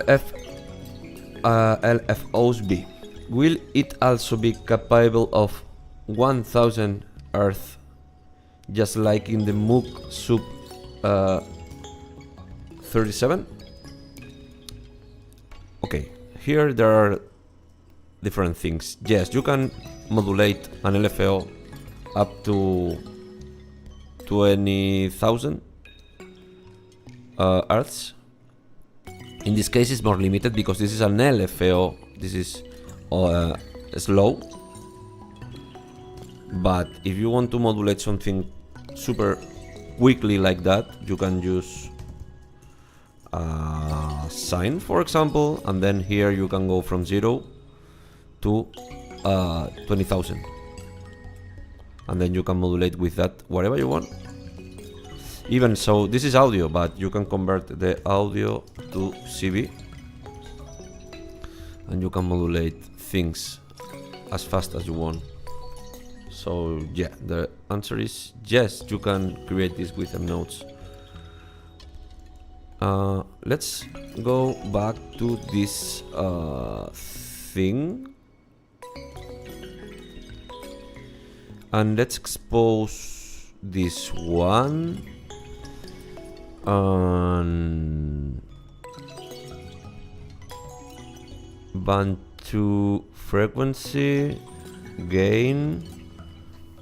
LFOs be? Will it also be capable of 1000 Hz, just like in the Moog Sub 37? Okay, here there are different things. Yes, you can modulate an LFO up to 20,000 Hz. In this case, it's more limited because this is an LFO. This is slow. But if you want to modulate something super quickly like that, you can use sine, for example, and then here you can go from 0 to 20,000, and then you can modulate with that whatever you want. Even so, this is audio, but you can convert the audio to CV, and you can modulate things as fast as you want. So yeah, the answer is yes, you can create this with MNodes. Let's go back to this thing, and let's expose this one and band 2 frequency, gain,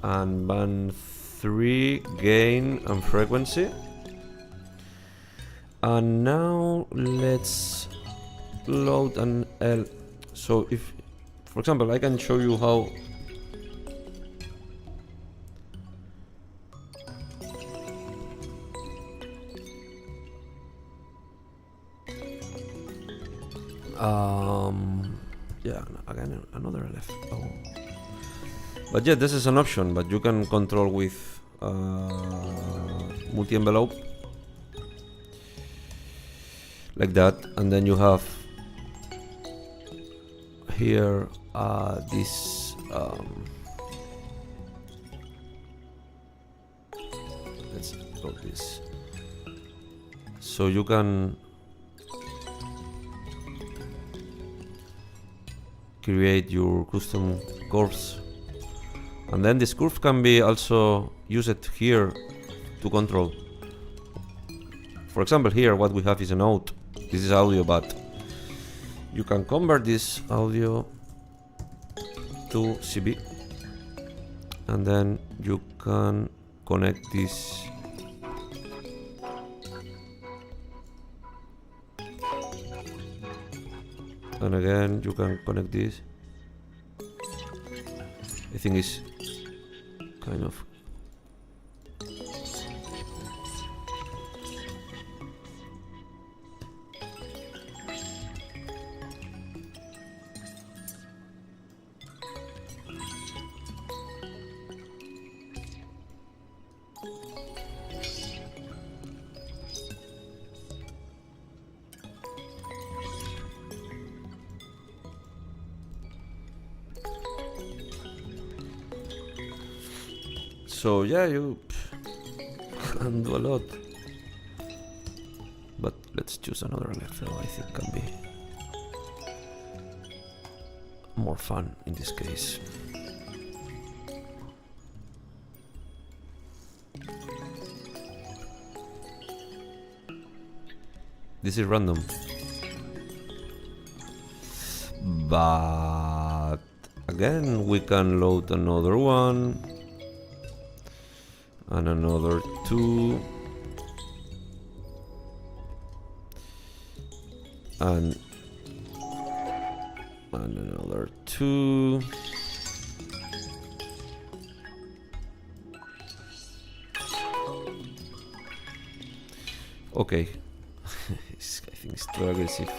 and band 3 gain and frequency. And now let's load an L. So if, for example, I can show you how yeah, again another LFO. But yeah, this is an option, but you can control with multi-envelope like that, and then you have here this let's go this, so you can create your custom curves, and then this curve can be also used here to control. For example, here what we have is a note. This is audio, but you can convert this audio to CB, and then you can connect this and again you can connect this. I think it's kind of So yeah, you can do a lot. But let's choose another LFO. I think can be more fun in this case. This is random, but again we can load another one and another two and another two. Okay. I think it's too aggressive.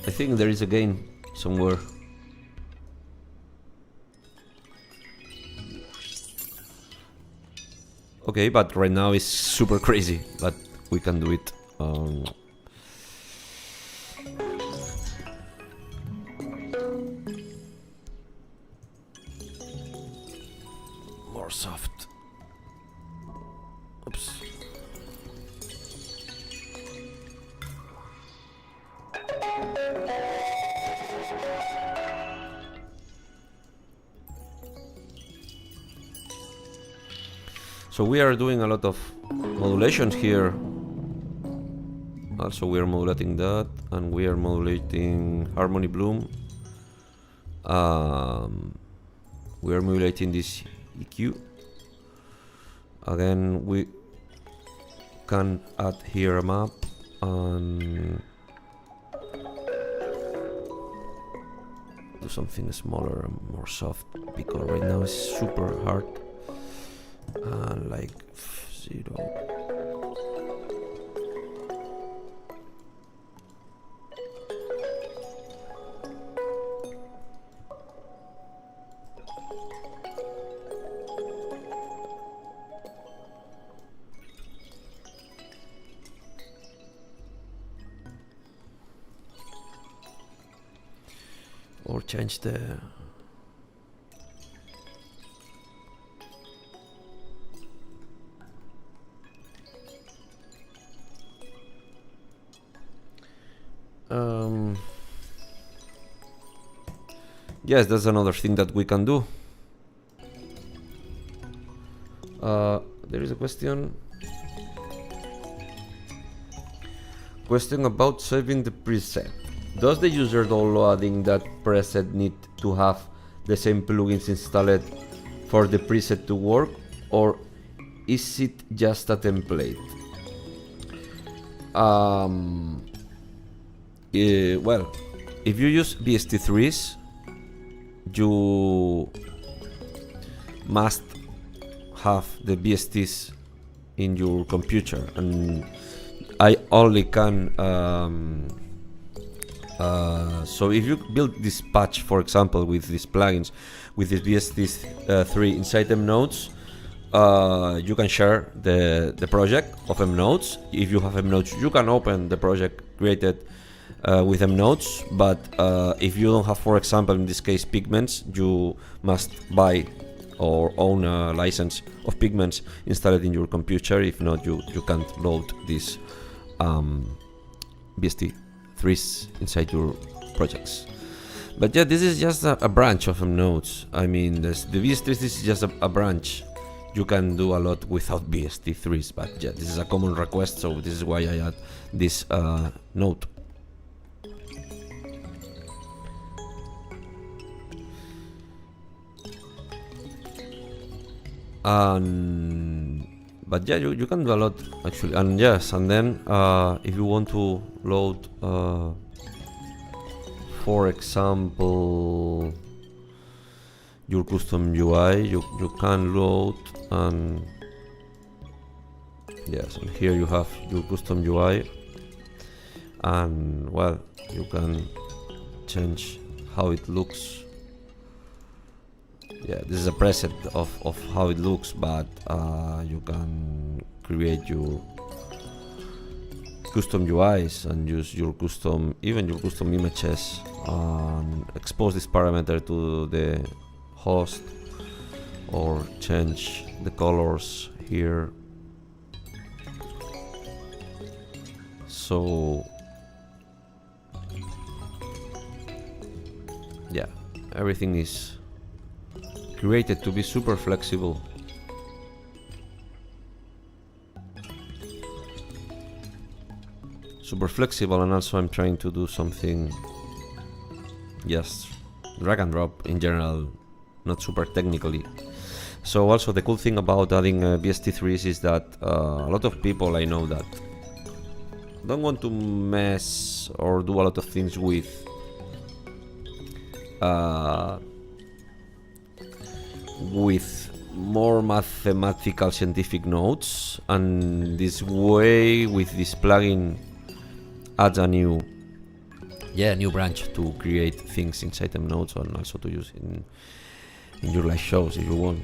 I think there is a gain somewhere. Okay, but right now it's super crazy, but we can do it. More soft. Oops. So we are doing a lot of modulations here. Also we are modulating that, and we are modulating harmony bloom. We are modulating this EQ. Again, we can add here a map and do something smaller and more soft, because right now it's super hard. Like 0. Or change the yes, that's another thing that we can do. There is a question about saving the preset. Does the user downloading that preset need to have the same plugins installed for the preset to work, or is it just a template? Well, if you use VST3s, you must have the VSTs in your computer, and I only can so if you build this patch, for example, with these plugins, with this VST3 inside MNodes, you can share the project of MNodes. If you have MNodes, you can open the project created with MNodes, but if you don't have, for example, in this case, pigments, you must buy or own a license of pigments installed in your computer. If not, you can't load these VST3s inside your projects. But yeah, this is just a branch of MNodes. I mean, the VST3 is just a branch. You can do a lot without VST3s, but yeah, this is a common request, so this is why I add this note. But yeah, you can do a lot actually, and yes, and then if you want to load, for example, your custom UI, you can load, and yes, and here you have your custom UI, and well, you can change how it looks. yeah, this is a preset of how it looks, but you can create your custom UIs and use your custom, even your custom images, and expose this parameter to the host, or change the colors here. So yeah, everything is created to be super flexible. Super flexible, and also I'm trying to do something just drag and drop in general, not super technically. So also the cool thing about adding VST3s is that a lot of people I know that don't want to mess or do a lot of things with more mathematical scientific nodes, and this way with this plugin adds a new branch to create things inside MNodes, and also to use in your live shows if you want.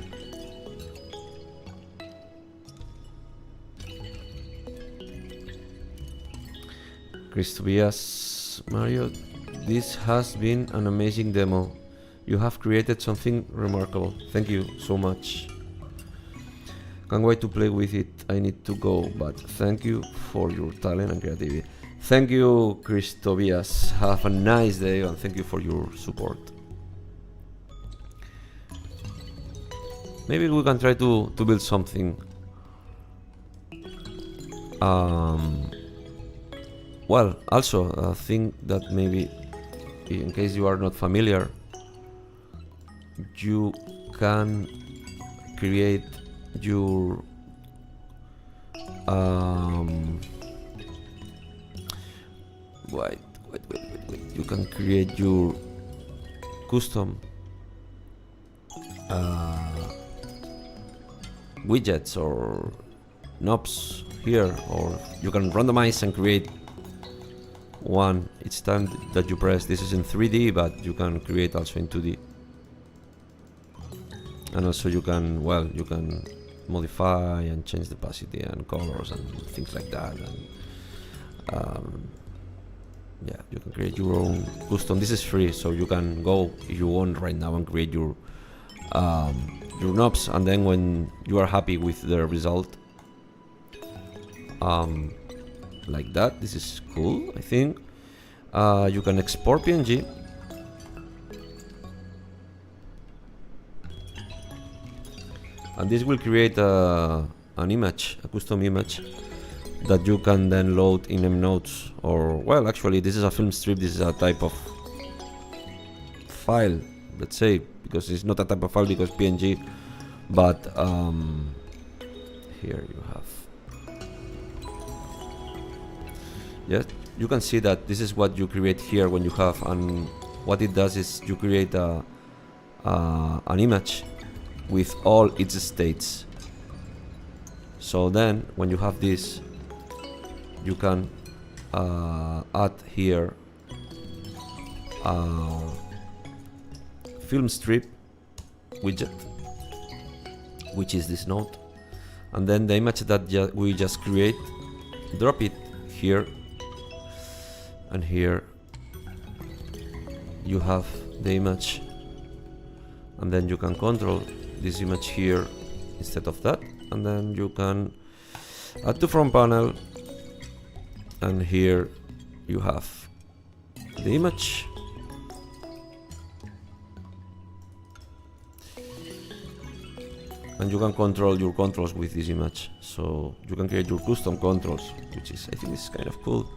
Chris Tobias, Mario, this has been an amazing demo. You have created something remarkable. Thank you so much. Can't wait to play with it. I need to go, but thank you for your talent and creativity. Thank you, Chris Tobias. Have a nice day, and thank you for your support. Maybe we can try to build something. Well, also a thing that maybe, in case you are not familiar, you can create your wait. You can create your custom widgets or knobs here, or you can randomize and create one each time that you press. This is in 3D, but you can create also in 2D. And also you can, well, you can modify and change the opacity and colors and things like that. And yeah, you can create your own custom. This is free, so you can go if you want right now and create your knobs, and then when you are happy with the result, like that, this is cool, I think. You can export PNG, and this will create an image, a custom image that you can then load in MNodes, or, well, actually this is a film strip. This is a type of file, let's say, because it's not a type of file because PNG, but here you have, yes, you can see that this is what you create here when you have, and what it does is you create an image with all its states. So then when you have this, you can add here film strip widget, which is this node, and then the image that we just create, drop it here, and here you have the image, and then you can control this image here instead of that, and then you can add to front panel, and here you have the image. And you can control your controls with this image, so you can create your custom controls, which is, I think, is kind of cool.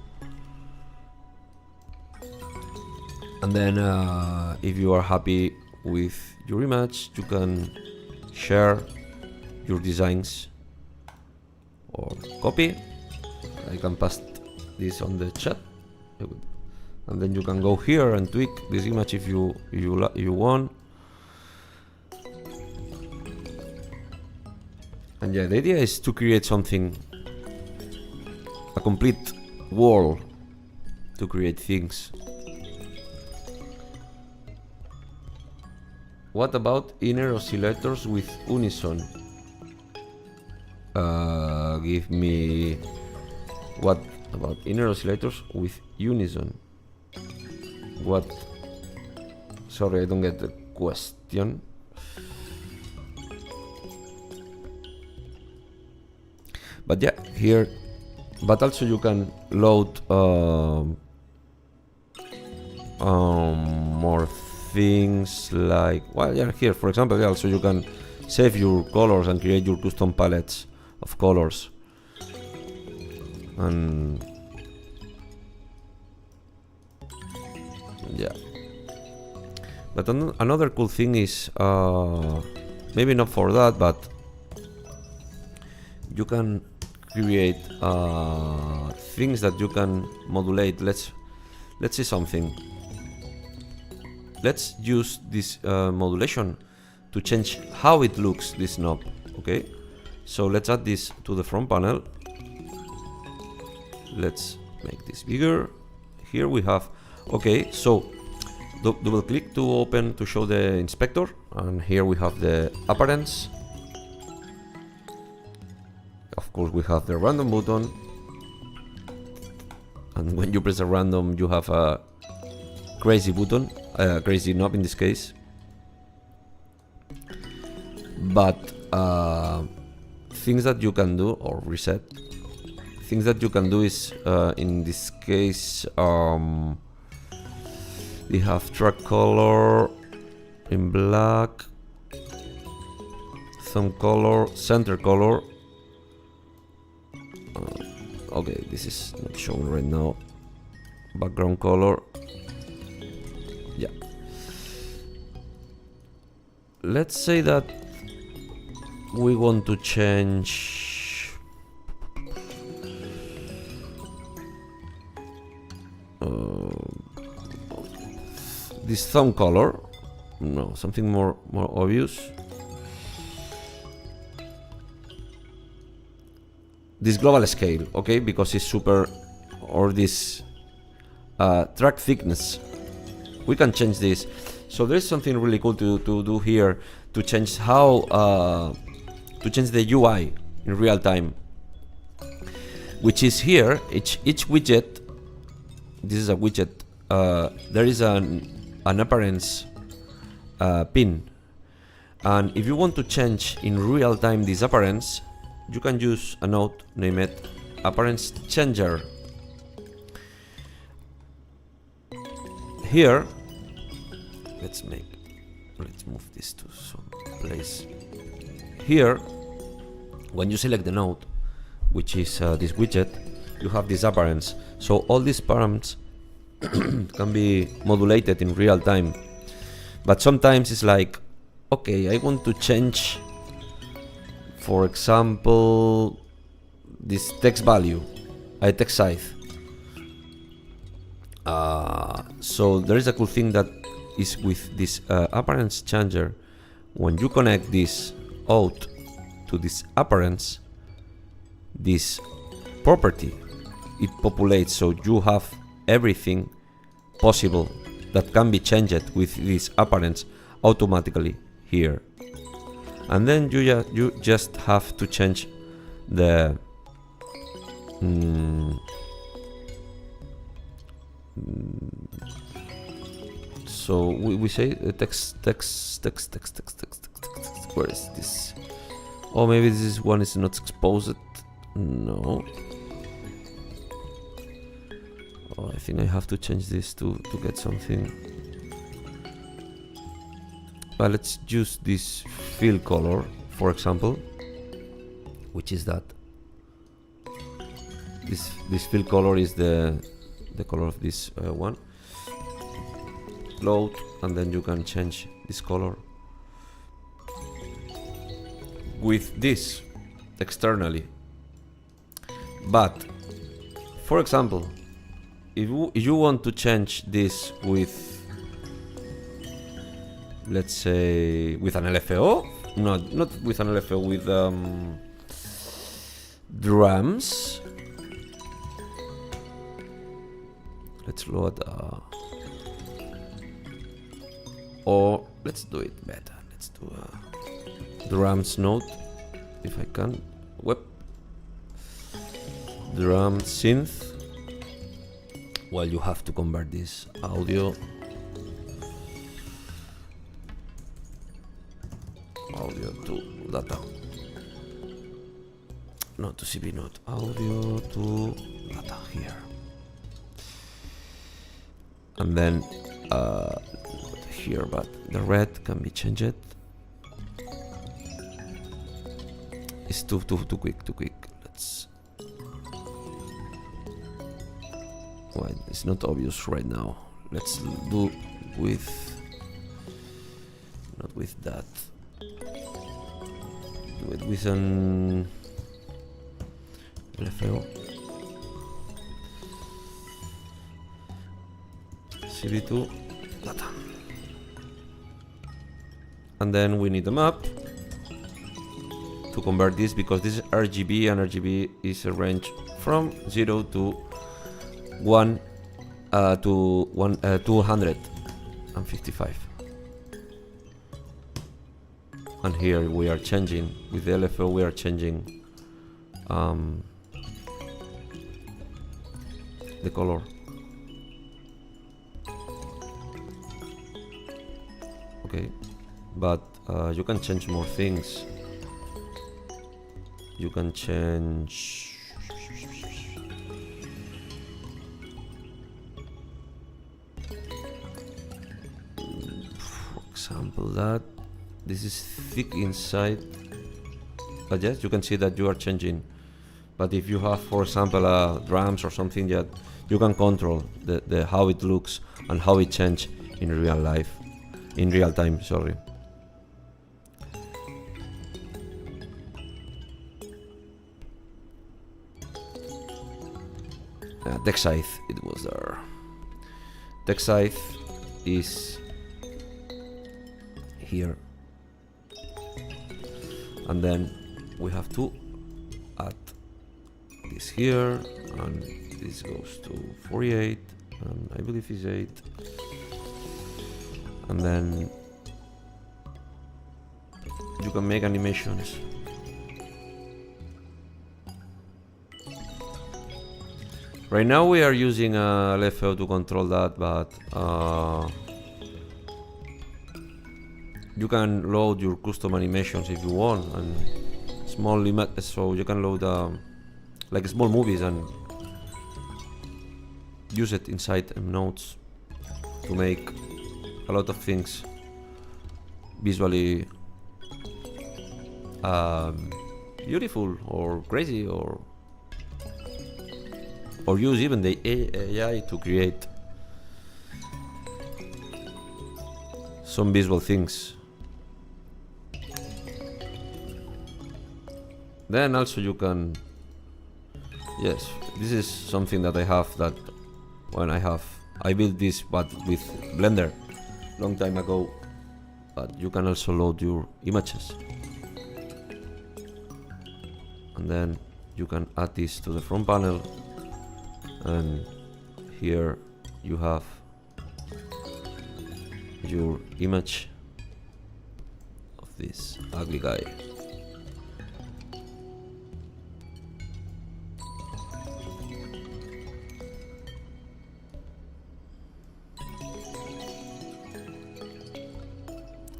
And then if you are happy with your image, you can share your designs or copy. I can paste this on the chat, and then you can go here and tweak this image if you want. And yeah, the idea is to create something, a complete wall to create things. What about inner oscillators with unison? Give me... What about inner oscillators with unison? What? Sorry, I don't get the question. But yeah, here, but also you can load more things like, well, yeah, here, for example, yeah, also you can save your colors and create your custom palettes of colors. And yeah, but another cool thing is, maybe not for that, but you can create things that you can modulate. Let's see something. Let's use this modulation to change how it looks, this knob. Okay, so let's add this to the front panel. Let's make this bigger. Here we have, okay, so double click to open, to show the inspector, and here we have the appearance. Of course, we have the random button, and when you press a random, you have a crazy button, crazy knob in this case. But things that you can do, or reset, things that you can do is, in this case, we have track color in black, thumb color, center color. Okay, this is not shown right now. Background color. Yeah. Let's say that we want to change this thumb color. No, something more obvious. This global scale, okay, because it's super, or this track thickness, we can change this. So there's something really cool to do here, to change how to change the UI in real time, which is here. Each widget, this is a widget, there is an appearance pin, and if you want to change in real time this appearance, you can use a node, name it appearance changer. Here, let's move this to some place. Here, when you select the node, which is this widget, you have this appearance. So all these params can be modulated in real time. But sometimes it's like, okay, I want to change, for example, this text value, text size. So there is a cool thing that is with this appearance changer. When you connect this out to this appearance, this property, it populates, so you have everything possible that can be changed with this appearance automatically here. And then you just have to change the so we say text. Where is this? Oh, maybe this one is not exposed. No. Oh, I think I have to change this to get something. Let's use this fill color, for example, which is that. This fill color is the color of this one. Load, and then you can change this color with this externally. But for example, if you want to change this with, let's say, with an LFO, not with an LFO, with drums. Let's load Or let's do it better. Let's do a drums node, if I can. Web drum synth. Well, you have to convert this audio to data. Not to CB node, audio to data here. And then here, but the red can be changed. It's too quick. Let's. Well, it's not obvious right now. Let's do with. Not with that. Do it with an LFO. CV2 data. And then we need a map to convert this, because this is RGB, and RGB is a range from 0 to 1 to 255. And here we are changing with the LFO. We are changing the color. Okay, but you can change more things. You can change. For example, that this is thick inside, but yes, you can see that you are changing. But if you have, for example, drums or something, that you can control the how it looks and how it changes in real life, in real time. Sorry. Text height, it was there. Text height is here, and then we have to add this here, and this goes to 48, and I believe is 8, and then you can make animations. Right now we are using a LFO to control that, but you can load your custom animations if you want, and small images, so you can load like small movies and use it inside MNodes to make a lot of things visually beautiful or crazy, or use even the AI to create some visual things. Then also you can, yes, this is something that I have, that when I built this but with Blender long time ago, but you can also load your images, and then you can add this to the front panel. And here you have your image of this ugly guy.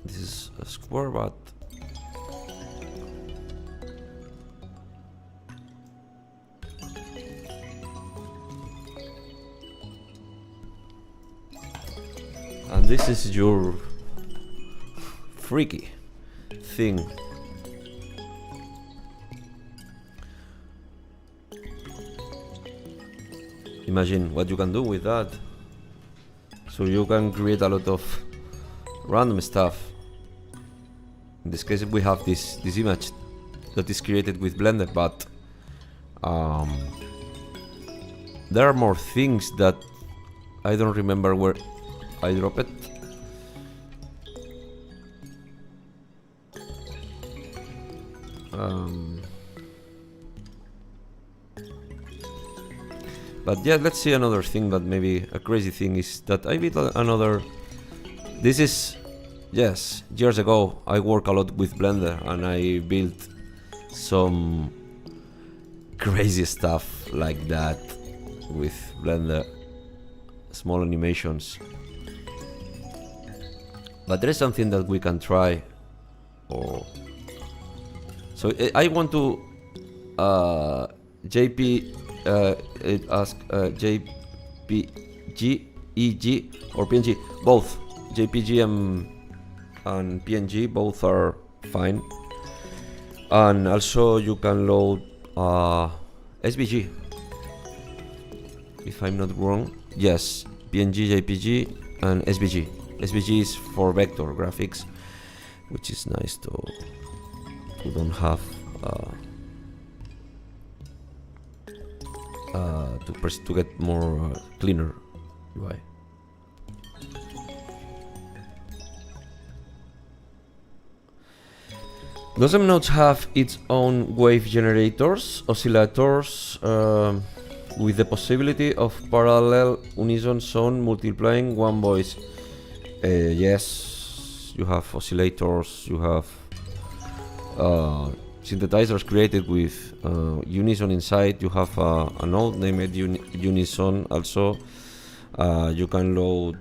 This is a square, but and this is your freaky thing. Imagine what you can do with that. So you can create a lot of random stuff. In this case we have this image that is created with Blender, but there are more things that I don't remember where I drop it. But yeah, let's see another thing that maybe a crazy thing is that I built another. This is yes, years ago I work a lot with Blender and I built some crazy stuff like that with Blender, small animations. But there is something that we can try. Or so I want to ask JPG, EG or PNG, both JPG and PNG, both are fine. And also you can load SVG, if I'm not wrong. Yes, PNG, JPG and SVG. SVG is for vector graphics, which is nice to don't have to get more cleaner UI. Does MNodes have its own wave generators, oscillators, with the possibility of parallel unison sound multiplying one voice? Yes, you have oscillators, you have synthesizers created with unison inside. You have a node named unison also. You can load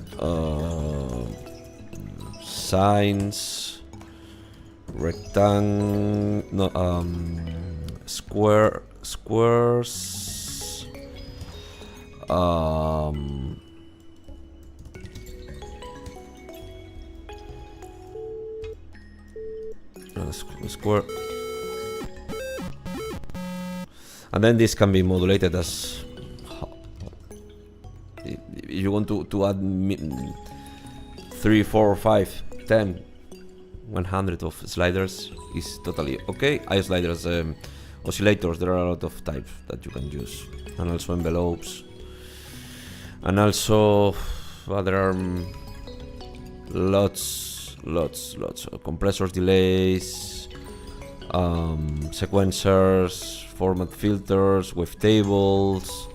sines, squares, square, and then this can be modulated as if you want to add 3, 4, 5, 10, 100 of sliders is totally okay. Sliders, oscillators, there are a lot of types that you can use, and also envelopes, and also there are lots of compressors, delays, sequencers, format filters, wavetables,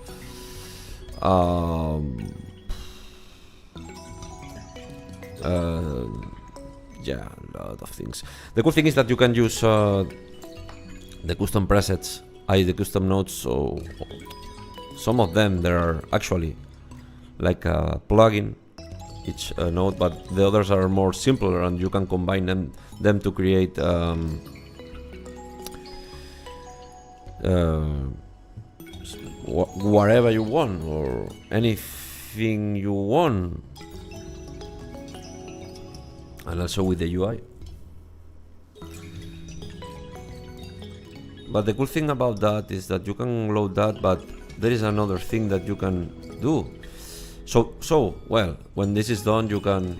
yeah, a lot of things. The cool thing is that you can use the custom presets, the custom nodes. So some of them there are actually like a plugin each node, but the others are more simpler, and you can combine them to create whatever you want or anything you want, and also with the UI. But the cool thing about that is that you can load that, but there is another thing that you can do. So well, when this is done, you can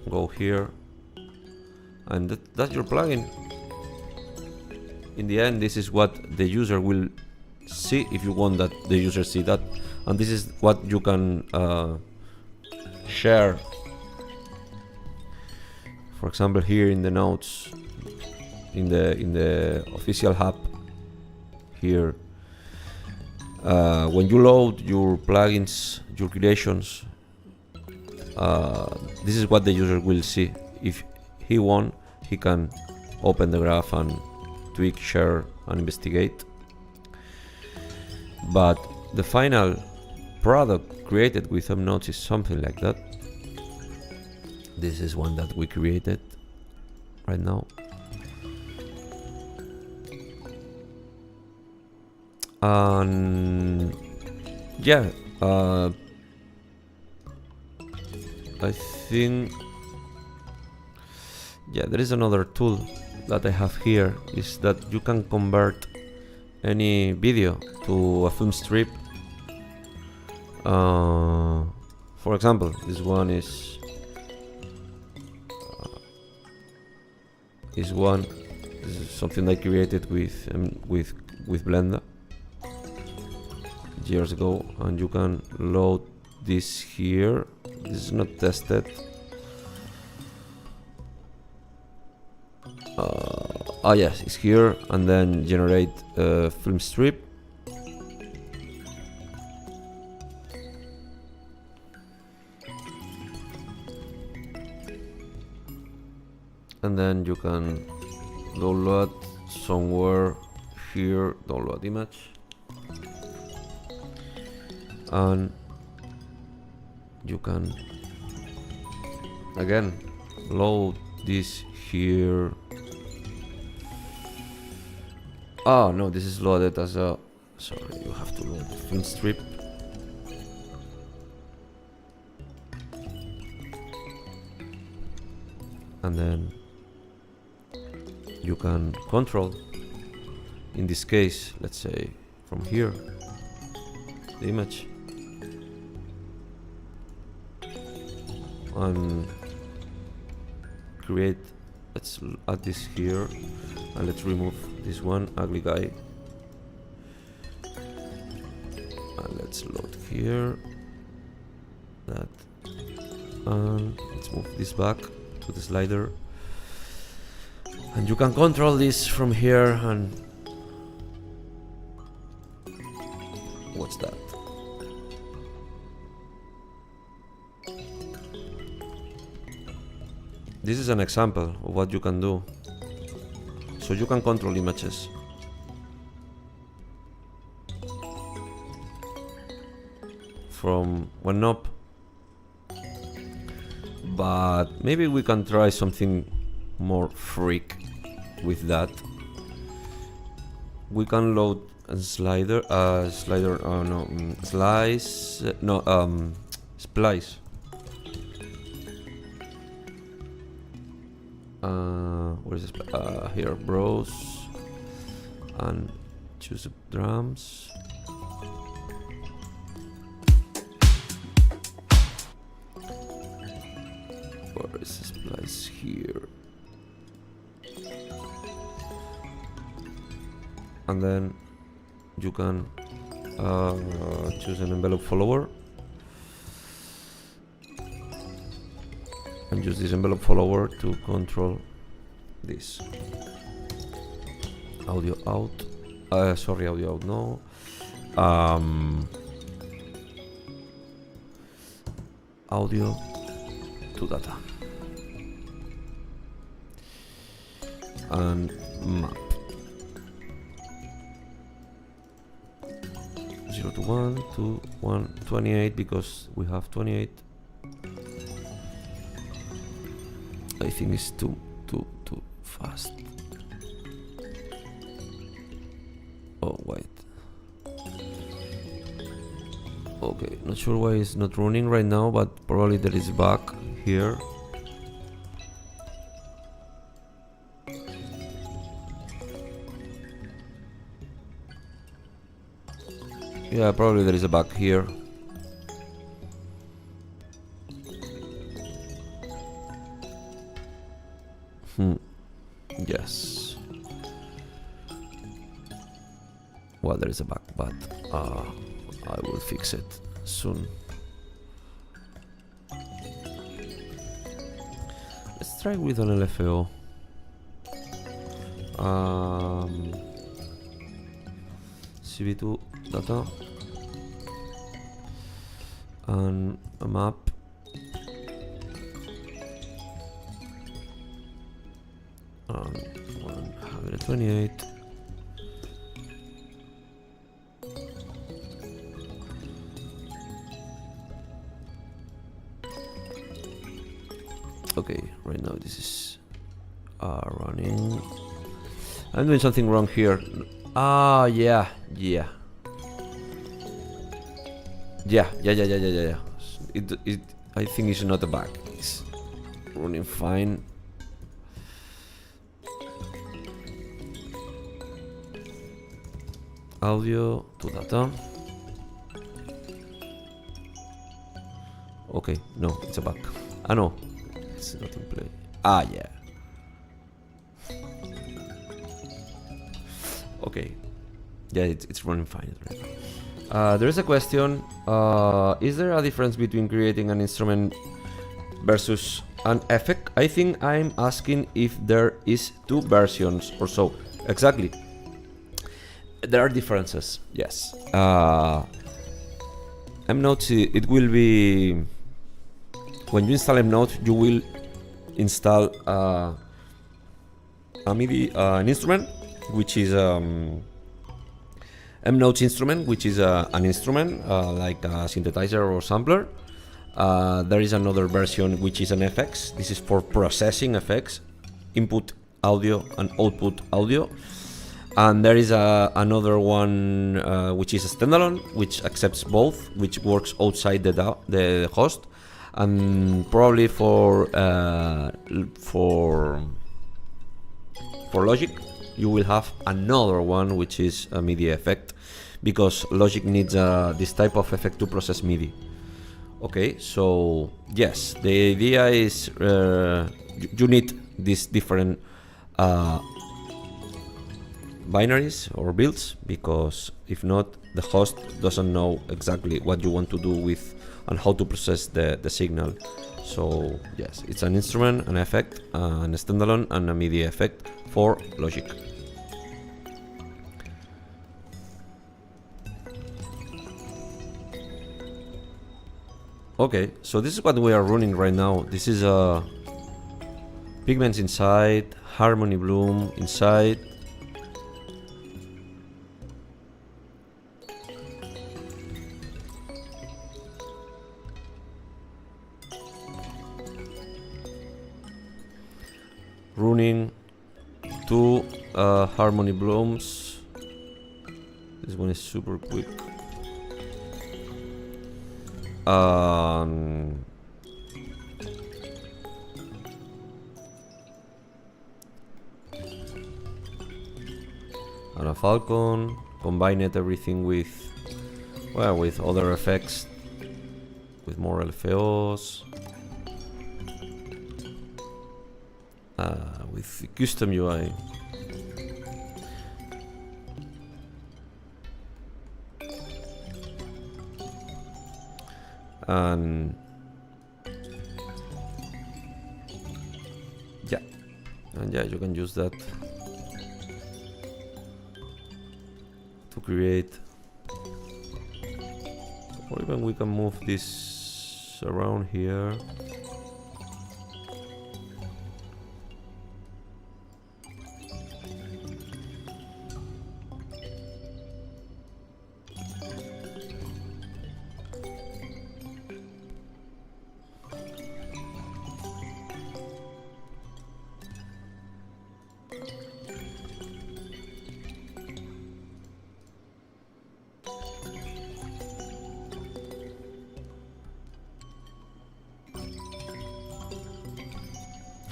go here, and that's your plugin. In the end, this is what the user will see if you want that the user see that, and this is what you can share. For example, here in the notes, in the official hub here, when you load your plugins, your creations, this is what the user will see. If he wants, he can open the graph and tweak, share, and investigate. But the final product created with MNodes is something like that. This is one that we created right now. And yeah, I think, yeah, there is another tool that I have here, is that you can convert any video to a film strip. For example, this one is this is something I created with Blender years ago, and you can load this here. This is not tested. Yes, it's here, and then generate a film strip. and then you can download somewhere here, download image, and you can again load this here. Oh no, this is loaded as a, sorry, you have to load film strip. And then you can control, in this case, let's say from here, the image, and create, let's add this here, and let's remove this one ugly guy, and let's load here that, and let's move this back to the slider, and you can control this from here. And what's that? This is an example of what you can do. So you can control images. From one knob. But maybe we can try something more freak with that. We can load a slice, splice. Where is this? Here, browse, and choose drums. Where is this place here? And then you can choose an envelope follower and use this envelope follower to control this. Audio out. Sorry, audio out. No. Audio to data and map 0 to 1 to 1 28 because we have 28. I think it's too fast. Oh wait. Okay, not sure why it's not running right now, but probably there is a bug here. Yeah, probably there is a bug here. Yes. Well, there is a bug, but I will fix it soon. Let's try with an LFO. CV2 data and a map. And 128. Okay, right now this is running. I'm doing something wrong here. Yeah. It I think it's not a bug. It's running fine. Audio to data. Okay, no, it's a bug. No, it's not in play. Yeah. Okay. Yeah, it's running fine. There is a question. Is there a difference between creating an instrument versus an effect? I think I'm asking if there is two versions or so. Exactly. There are differences. Yes. MNodes, it will be... When you install MNodes, you will install a MIDI an instrument, which is MNodes instrument, which is an instrument like a synthesizer or sampler. There is another version which is an FX. This is for processing effects, input audio and output audio. And there is another one which is a standalone, which accepts both, which works outside the host, and probably for Logic you will have another one which is a MIDI effect, because Logic needs this type of effect to process MIDI. Okay, so yes, the idea is you need these different binaries or builds, because if not, the host doesn't know exactly what you want to do with and how to process the signal. So yes, it's an instrument, an effect, and a standalone, and a MIDI effect for Logic. Okay, so this is what we are running right now. This is pigments inside, harmony bloom inside. Running two harmony blooms. This one is super quick. And a Falcon. Combined everything with, well, with other effects, with more LFOs. With custom UI. And yeah, you can use that to create, or even we can move this around here.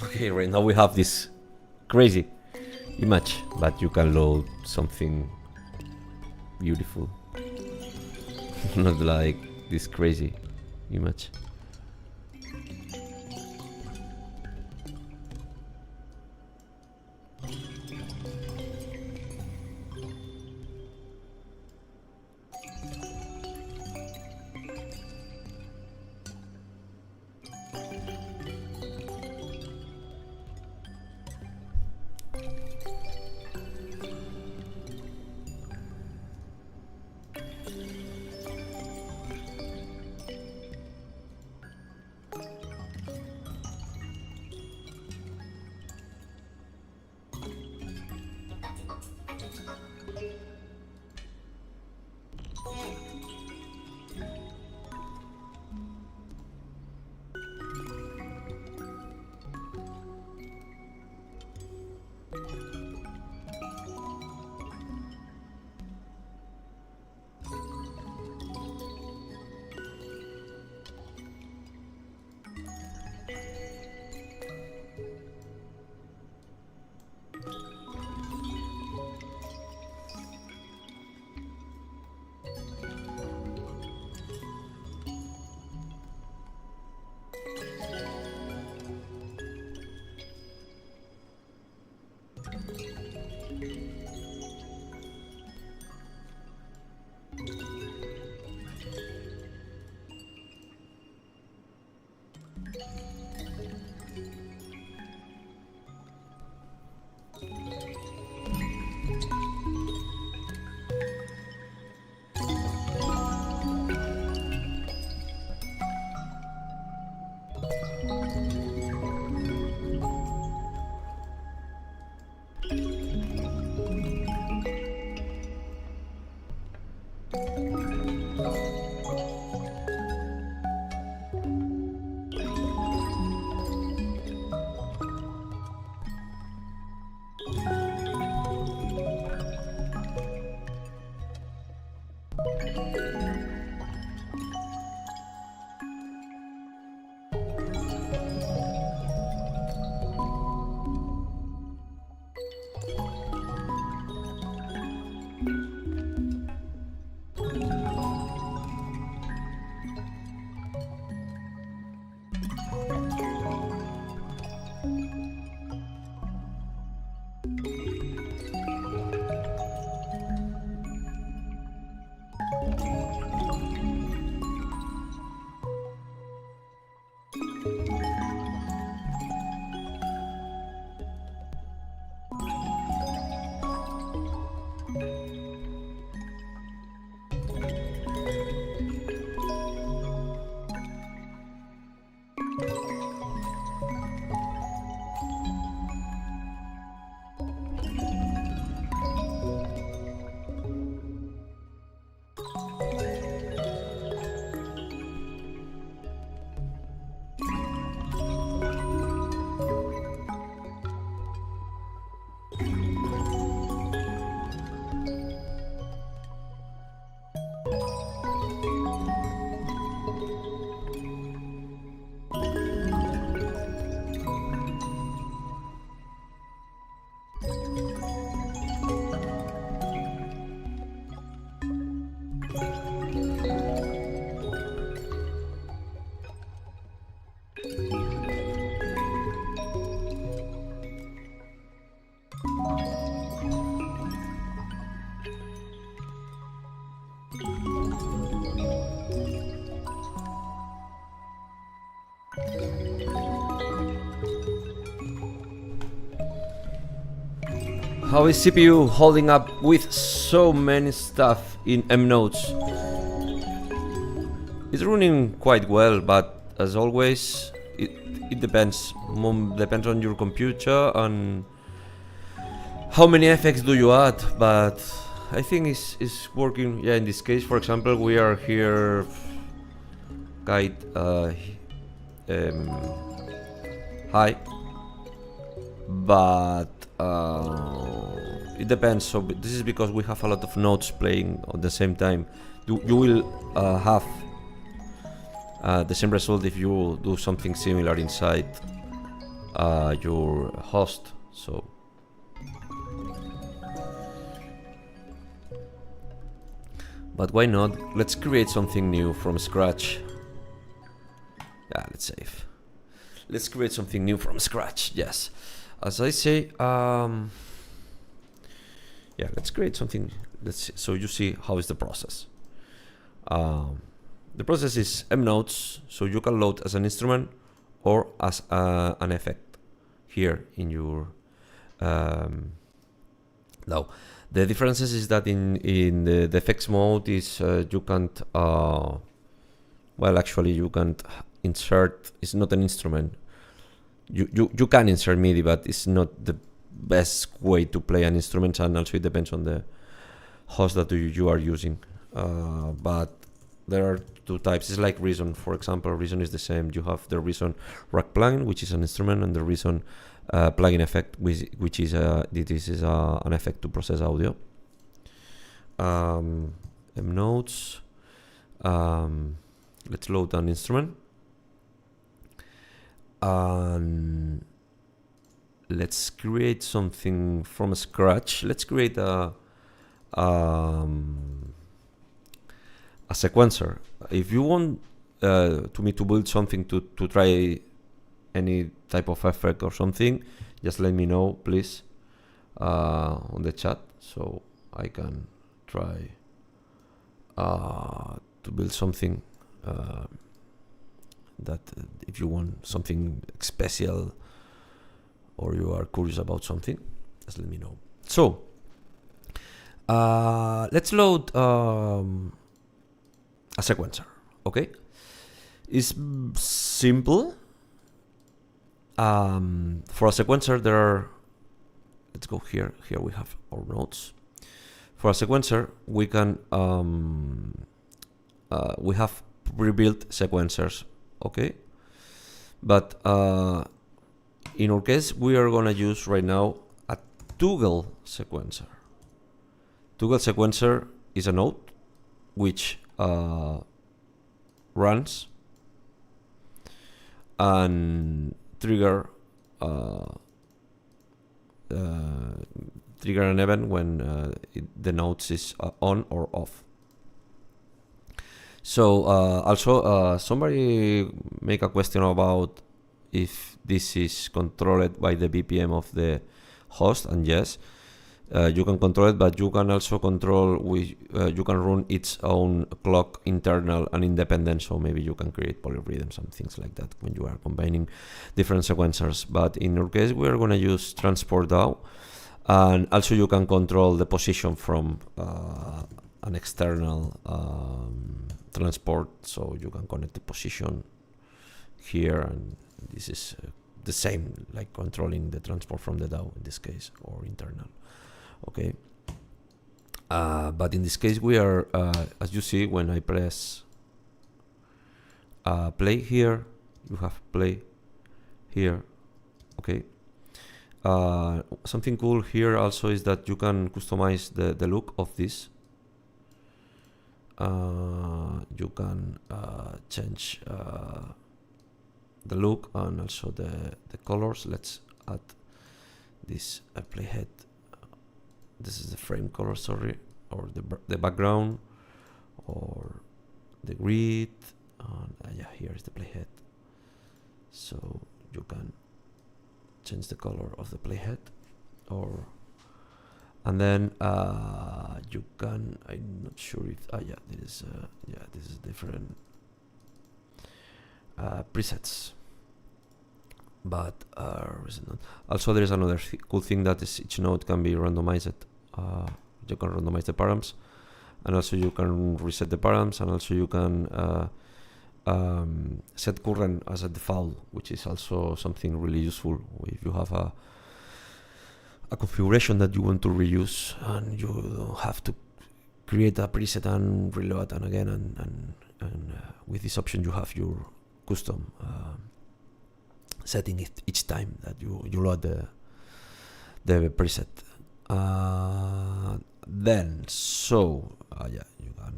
Okay, right now we have this crazy image, but you can load something beautiful. Not like this crazy image. How is CPU holding up with so many stuff in MNodes? It's running quite well, but as always, it depends. Depends on your computer and how many effects do you add. But I think it's working. Yeah, in this case, for example, we are here quite high, but it depends. So this is because we have a lot of nodes playing at the same time. You will have the same result if you do something similar inside your host. So but why not? Let's create something new from scratch. Yeah, let's save. Let's create something new from scratch. Yes, as I say, yeah, let's create something. So you see how is the process. The process is MNodes, so you can load as an instrument or as an effect here in your. Now, the differences is that in the effects mode is you can't. Well, actually, you can't insert. It's not an instrument. You can insert MIDI, but it's not the best way to play an instrument, and also it depends on the host that you are using. But there are two types. It's like Reason, for example. Reason is the same. You have the Reason rack plugin, which is an instrument, and the Reason plugin effect, which is this is an effect to process audio. MNodes. Let's load an instrument. And let's create something from scratch. Let's create a sequencer. If you want me to build something to try any type of effect or something, just let me know, please, on the chat, so I can try to build something. That if you want something special or you are curious about something, just let me know. So let's load a sequencer. Okay, it's simple. For a sequencer, there are. Let's go here. Here we have our nodes. For a sequencer, we can we have pre-built sequencers, okay? But in our case, we are gonna use right now a toggle sequencer. Toggle sequencer is a node which runs and trigger an event when the nodes is on or off. So also somebody make a question about if this is controlled by the BPM of the host, and yes, you can control it, but you can also control you can run its own clock, internal and independent, so maybe you can create polyrhythms and things like that when you are combining different sequencers. But in our case, we are going to use transport DAO, and also you can control the position from an external transport, so you can connect the position here, and this is the same like controlling the transport from the DAO in this case, or internal. Okay, but in this case we are as you see, when I press play here, you have play here. Okay, something cool here also is that you can customize the look of this. You can change the look and also the colors. Let's add this playhead. This is the frame color, sorry, or the background, or the grid. Yeah, here is the playhead. So you can change the color of the playhead, or and then you can. I'm not sure if yeah, this is different presets. But also there is another cool thing, that is each node can be randomized. You can randomize the params, and also you can reset the params, and also you can set current as a default, which is also something really useful if you have a configuration that you want to reuse, and you don't have to create a preset and reload and again, and with this option you have your custom setting it each time that you load the preset. Then so yeah,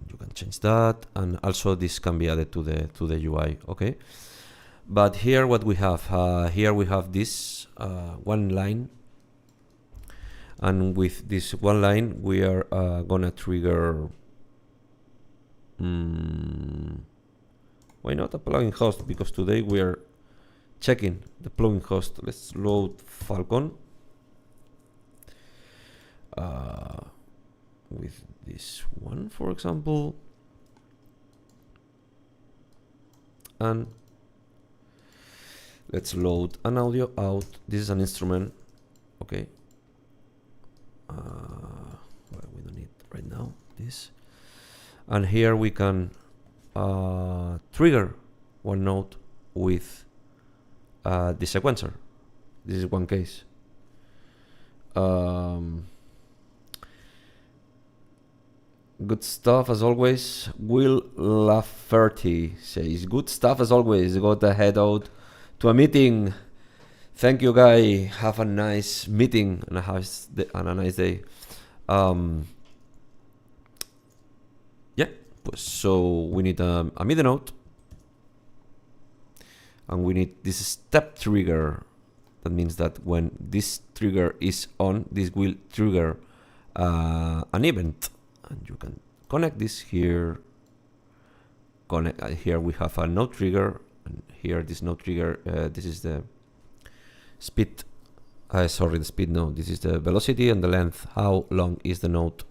you can change that, and also this can be added to the UI. Okay, but here what we have here we have this one line, and with this one line we are gonna trigger why not a plugin host, because today we are checking the plugin host. Let's load Falcon with this one, for example, and let's load an audio out. This is an instrument. Okay, well, we don't need right now this, and here we can trigger one node with the sequencer. This is one case. Good stuff as always. Will Lafferty says, good stuff as always. Got to head out to a meeting. Thank you, guy. Have a nice meeting and a nice day. Yeah, so we need a MIDI node, and we need this step trigger. That means that when this trigger is on, this will trigger an event, and you can connect this here. Here we have a node trigger, and here this node trigger. This is the speed. Sorry, the speed node. This is the velocity and the length. How long is the node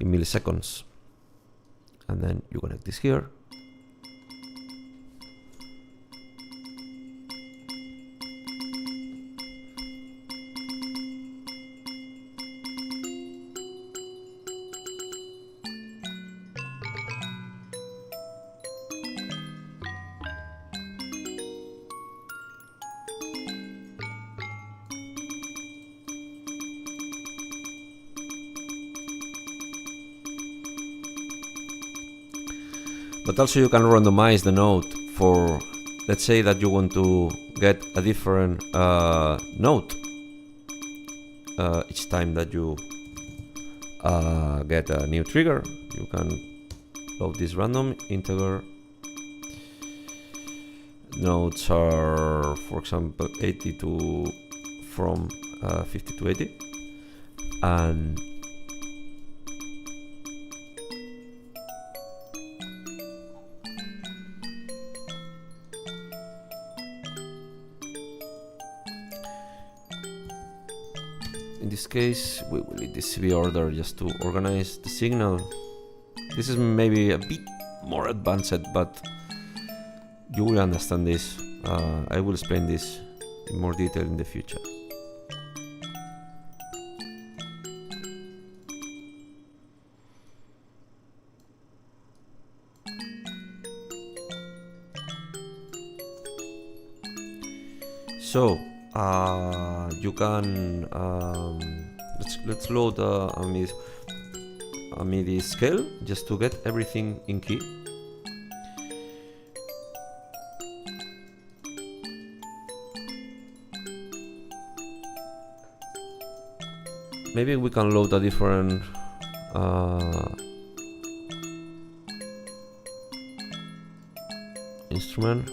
in milliseconds? And then you connect this here. But also you can randomize the node for, let's say that you want to get a different note each time that you get a new trigger. You can load this random integer. Nodes are, for example, 80 to from 50 to 80, and in this case we will need this CV order just to organize the signal. This is maybe a bit more advanced, but you will understand this. I will explain this in more detail in the future. So you can let's load a MIDI scale just to get everything in key. Maybe we can load a different instrument.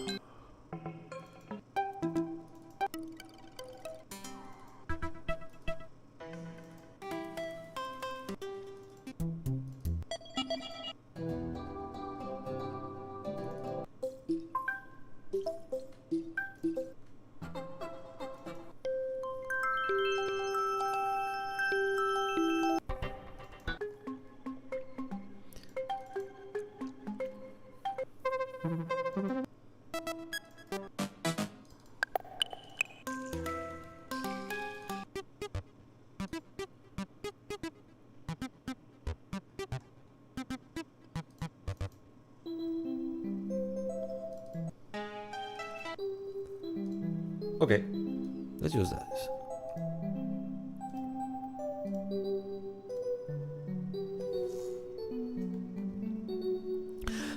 Okay, let's use that.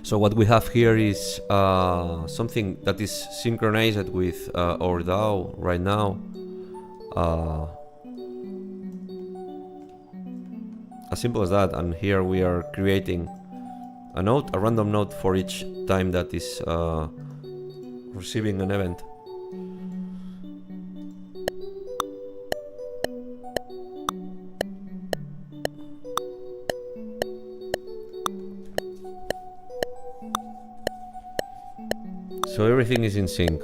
So what we have here is something that is synchronized with our DAW right now. As simple as that, and here we are creating a note, a random note for each time that is receiving an event. So everything is in sync.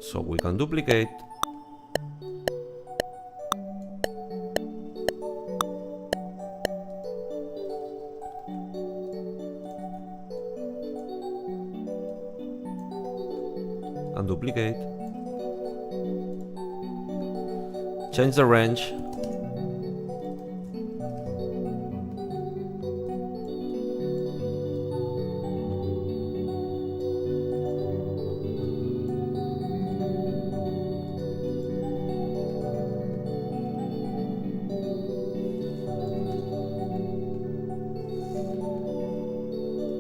So we can duplicate. And duplicate. Change the range.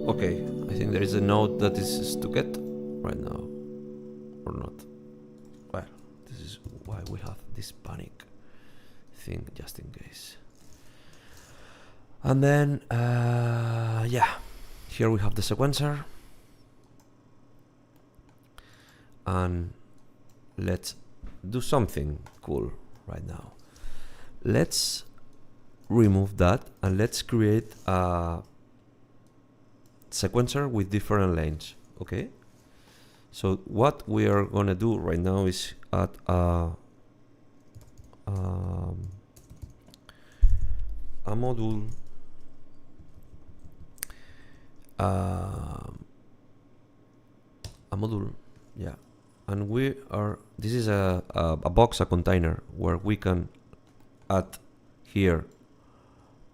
Okay, I think there is a note that is to get right now, or not. Well, this is why we have this panic thing, just in case. And then, yeah, here we have the sequencer. And let's do something cool right now. Let's remove that and let's create a sequencer with different lanes. Okay, so what we are gonna do right now is add a module, yeah, and we are, this is a box, a container where we can add here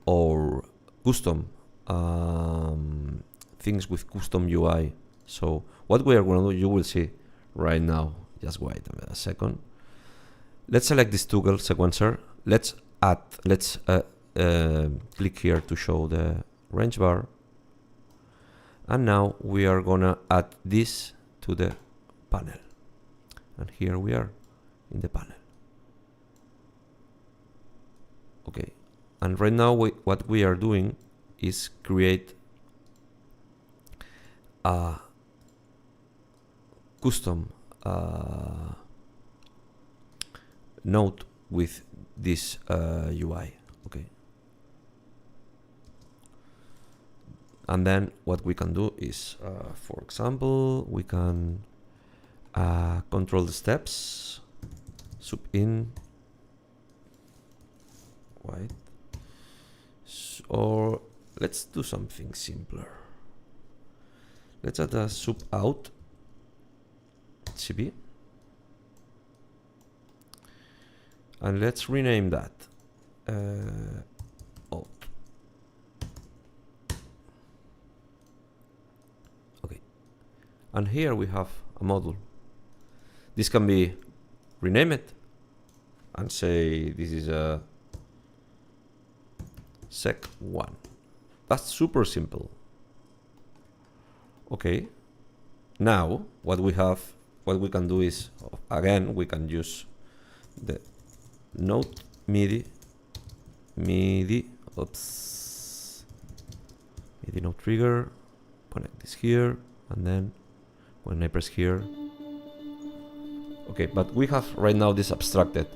or custom things with custom UI. So what we are going to do, you will see right now. Just wait a second. Let's select this toggle sequencer. Let's add, let's click here to show the range bar. And now we are gonna add this to the panel. And here we are in the panel. Okay, and right now what we are doing is create a custom node with this UI. Okay, and then what we can do is, for example, we can control the steps, sub in, right? Or let's do something simpler. Let's add a sub out CB, and let's rename that out. Okay, and here we have a module. This can be renamed and say this is a sec1. That's super simple. Okay, now what we can do is, again, we can use the node MIDI node trigger, connect this here, and then when I press here, okay, but we have right now this abstracted.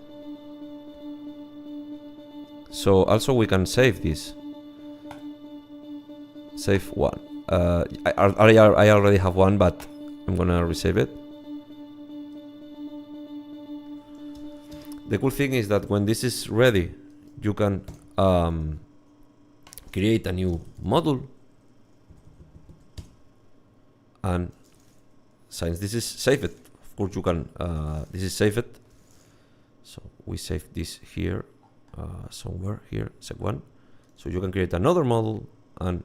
So also we can save this. Save one. I already have one, but I'm gonna resave it. The cool thing is that when this is ready, you can create a new module, and since this is saved, of course you can. This is saved, so we save this here. Somewhere here, sec1. So you can create another model and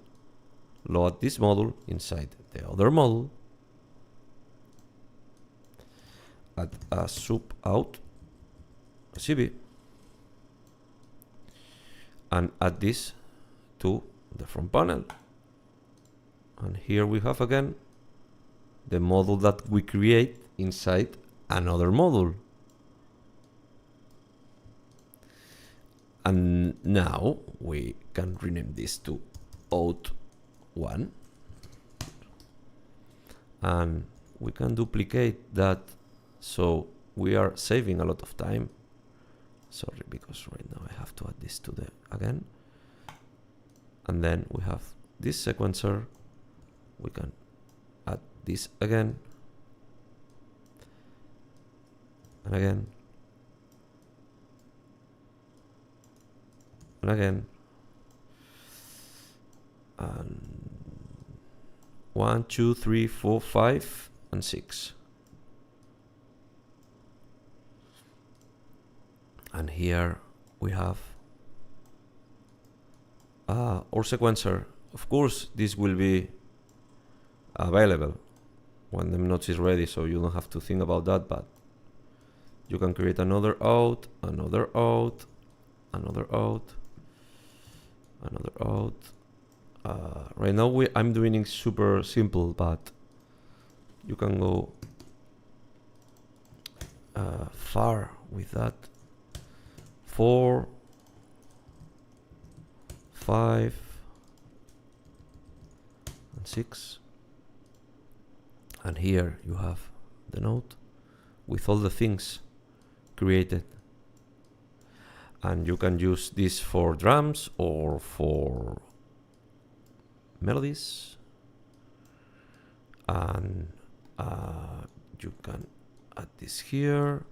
load this model inside the other model. Add a sub out CB and add this to the front panel. And here we have again the model that we create inside another model. And now we can rename this to out1, and we can duplicate that, so we are saving a lot of time. Sorry, because right now I have to add this to the again, and then we have this sequencer. We can add this again and again and again, and 1, 2, 3, 4, 5, and 6. And here we have our sequencer. Of course, this will be available when the MNodes is ready, so you don't have to think about that, but you can create another out, another out, another out, another out. Right now I'm doing it super simple, but you can go far with that. 4, 5, and 6. And here you have the node with all the things created. And you can use this for drums or for melodies. And you can add this here.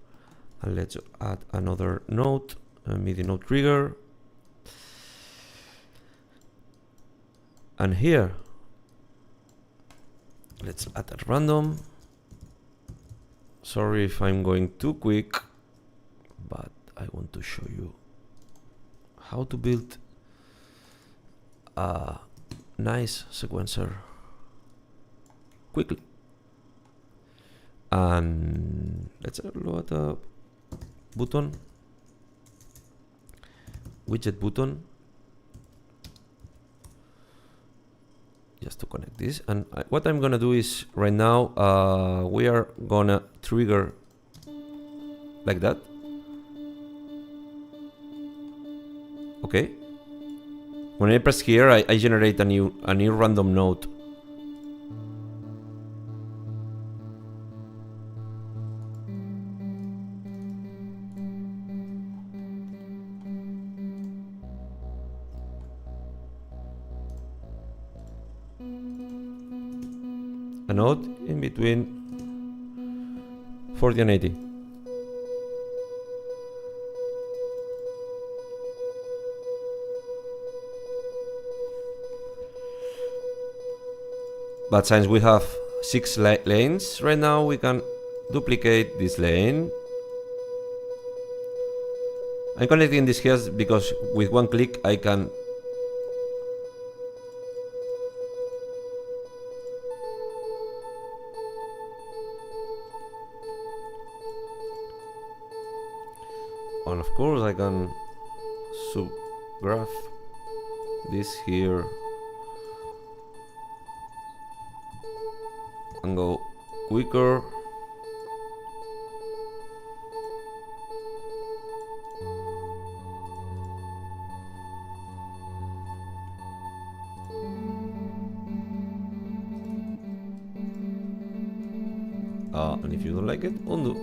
And let's add another node, a MIDI node trigger. And here, let's add at random. Sorry if I'm going too quick, but I want to show you how to build a nice sequencer quickly. And let's load a button, widget button, just to connect this. And what I'm gonna do is right now we are gonna trigger like that. Okay. When I press here, I generate a new random node. A node in between 40 and 80. But since we have 6 lanes right now, we can duplicate this lane. I'm connecting this here because with one click I can and of course I can subgraph this here and go quicker. And if you don't like it, undo.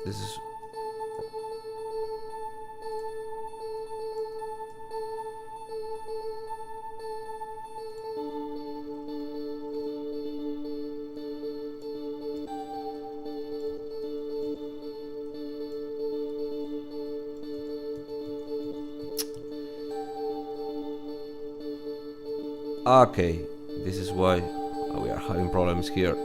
This is okay. This is why we are having problems here.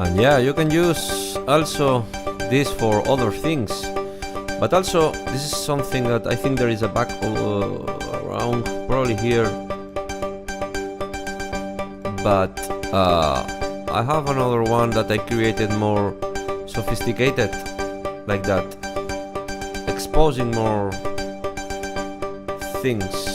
And yeah, you can use also this for other things, but also this is something that I think there is a bug around probably here, but I have another one that I created more sophisticated like that, exposing more things.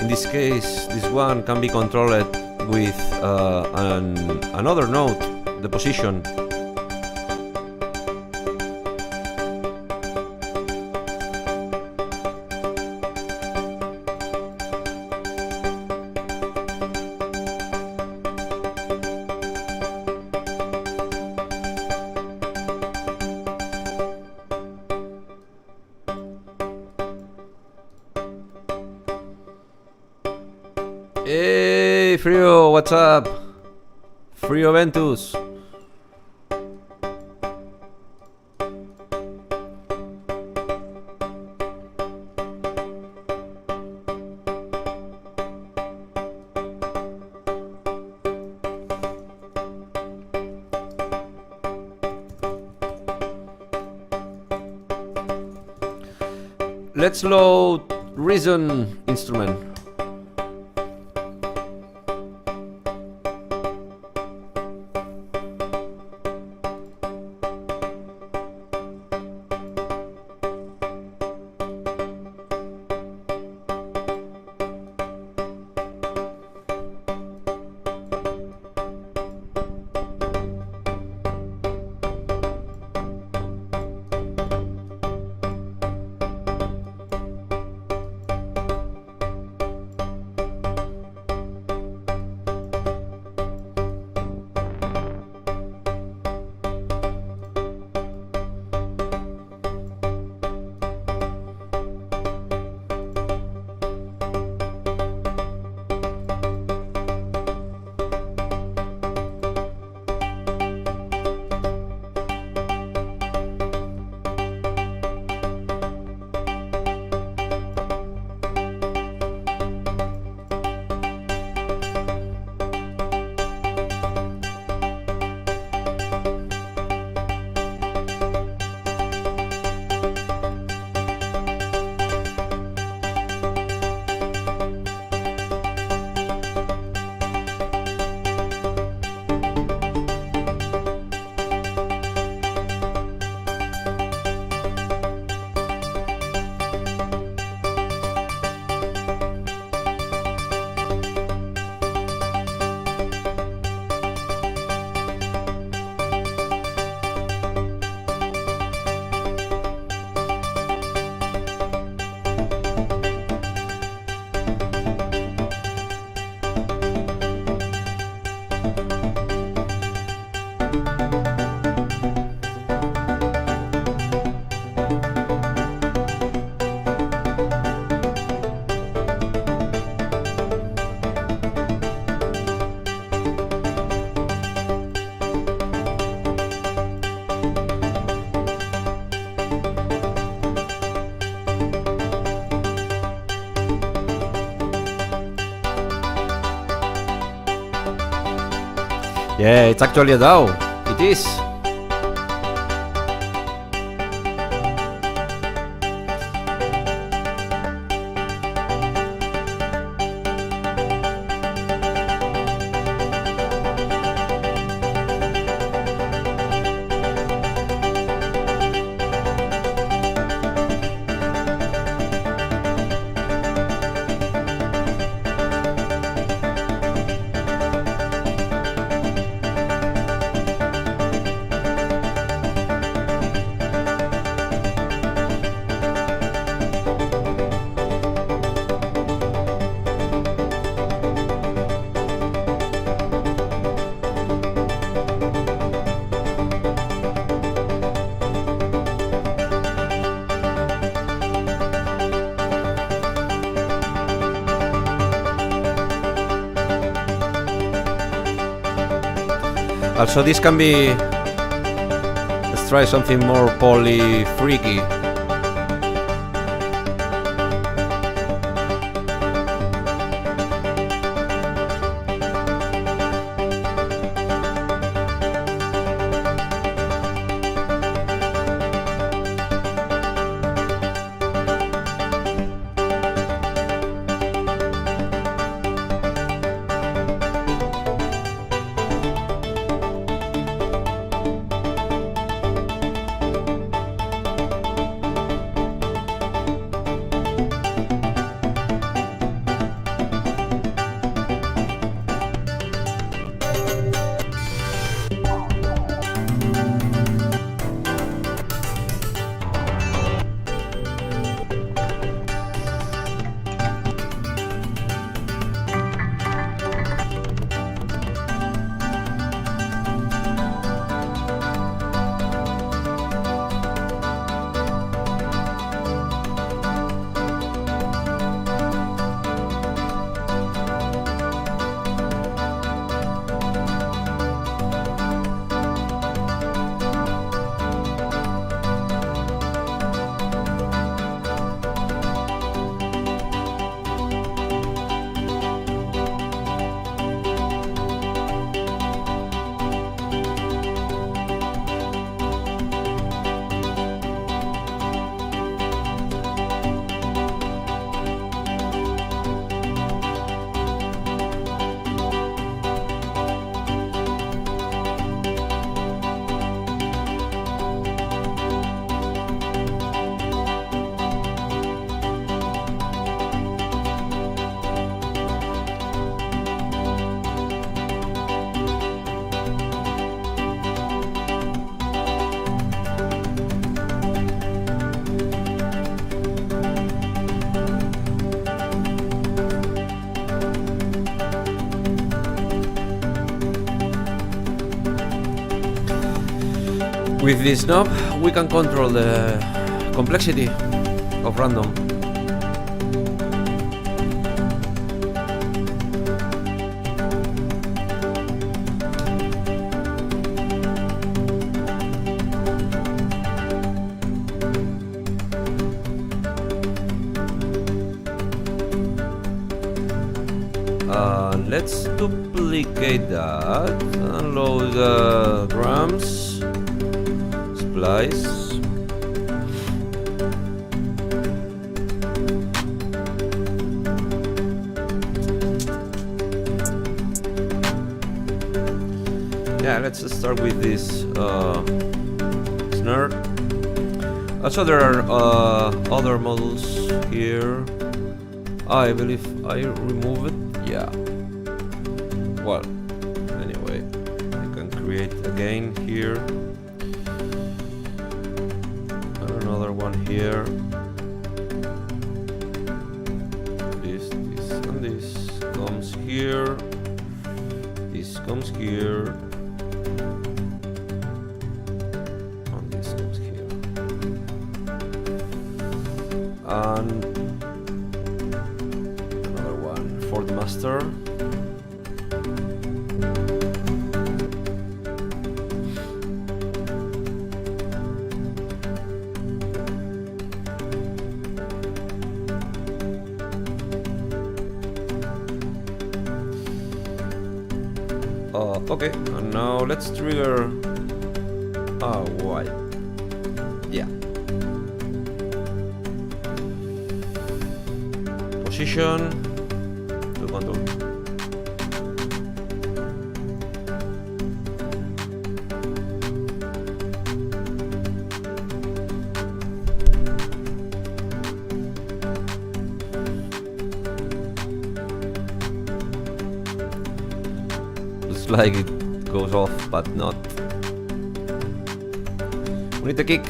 In this case, this one can be controlled with another node, the position. Hey, Frio, what's up? Frio Ventus. Let's load Reason instrument. Yeah, it's actually a DAO. It is. Also, this can be Let's try something more poly freaky. With this knob, we can control the complexity of random. Let's duplicate that and load the drums. Splice. Yeah, let's start with this snare. Also, there are other models here. I believe I remove it. Yeah. Well, anyway, I can create again here. Another one here. This, and this comes here. This comes here. And this comes here. And another one for the master. Okay, and now let's trigger Y. Yeah. Position to control. Like it goes off, but not. We need a kick.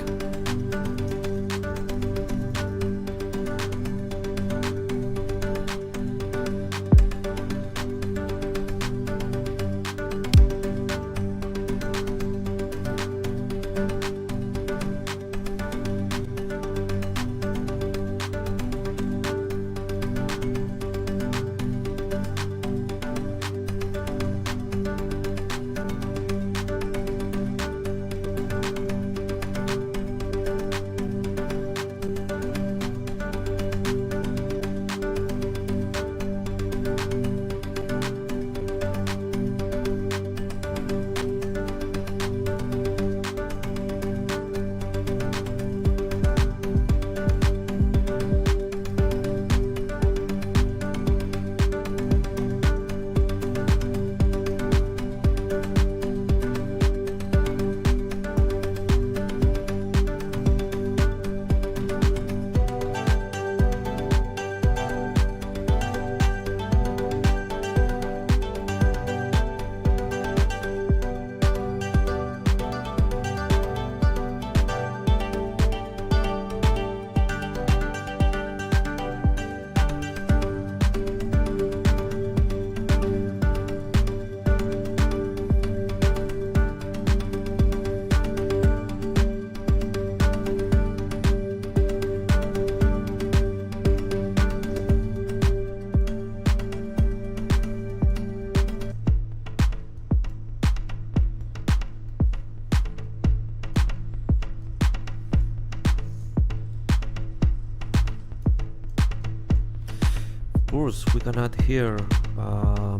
First, we can add here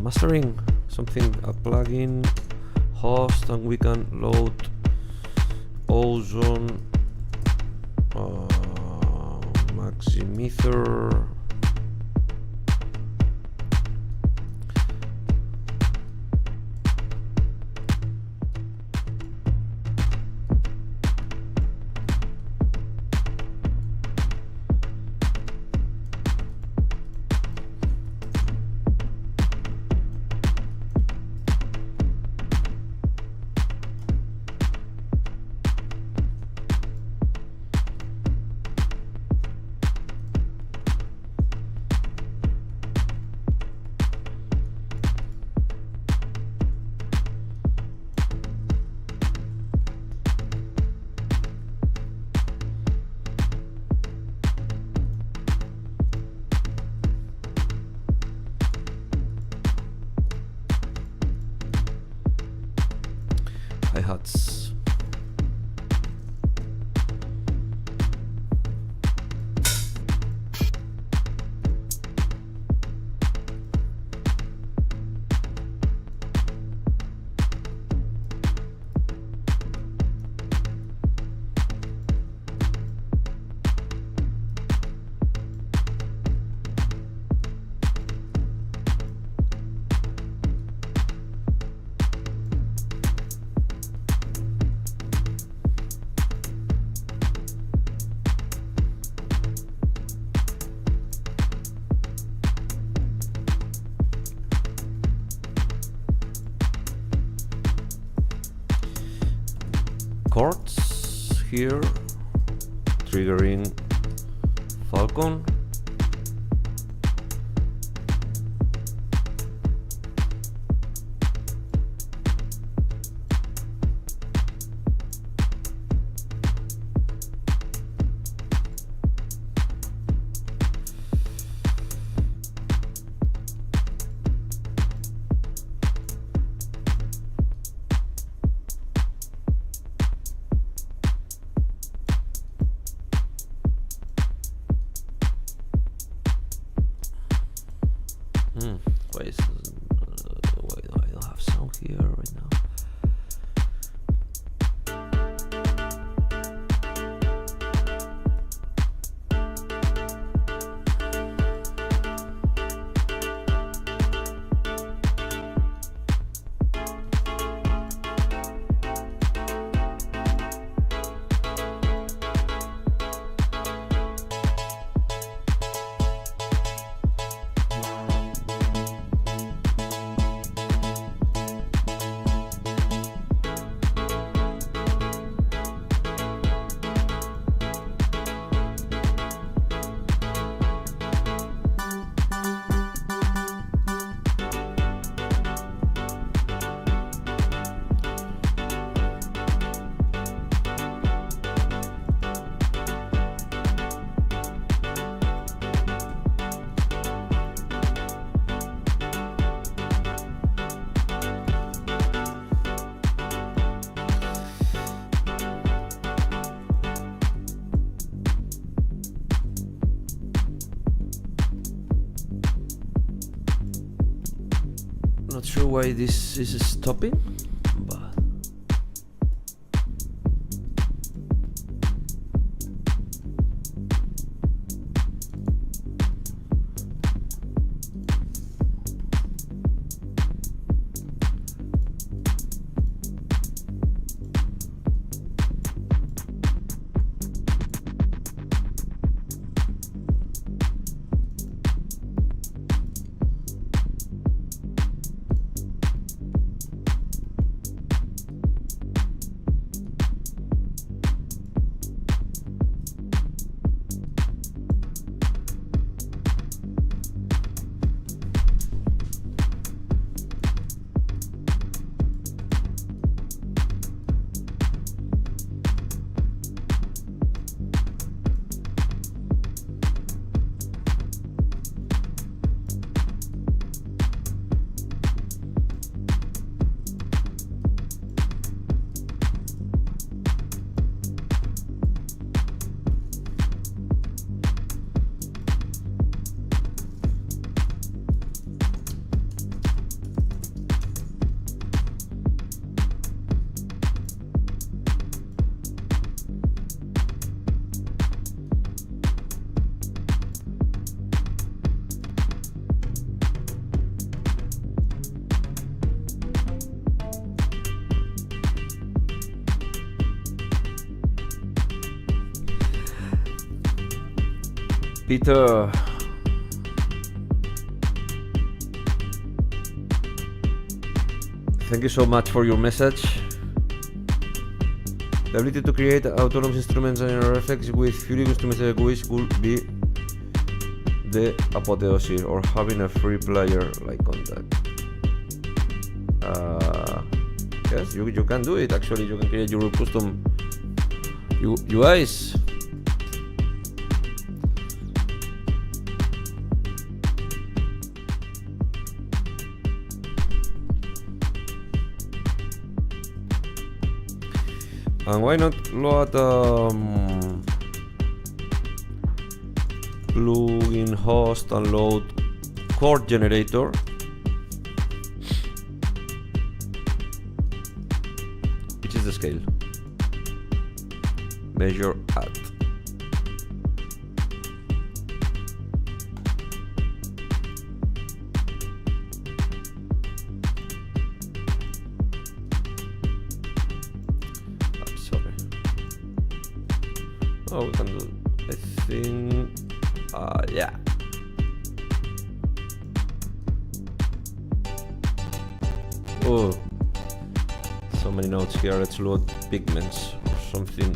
mastering, something, a plugin, host, and we can load ozone, maximeter, hi-hats. Chords here, triggering Falcon. Wait, I don't have sound here right now. Not sure why this is stopping, but Peter. Thank you so much for your message. The ability to create autonomous instruments and effects with fully customized GUIs could be the apotheosis, or having a free player like Contact. Yes, you can do it. Actually, you can create your custom UIs. And why not load plugin host and load chord generator, which is the scale. Measure at. Oh, we can do, I think, yeah. Oh, so many notes here. Let's load pigments or something.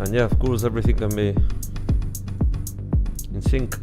And yeah, of course, everything can be in sync.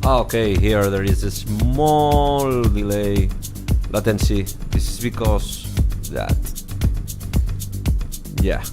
Okay, here there is a small delay latency. This is because that, yeah.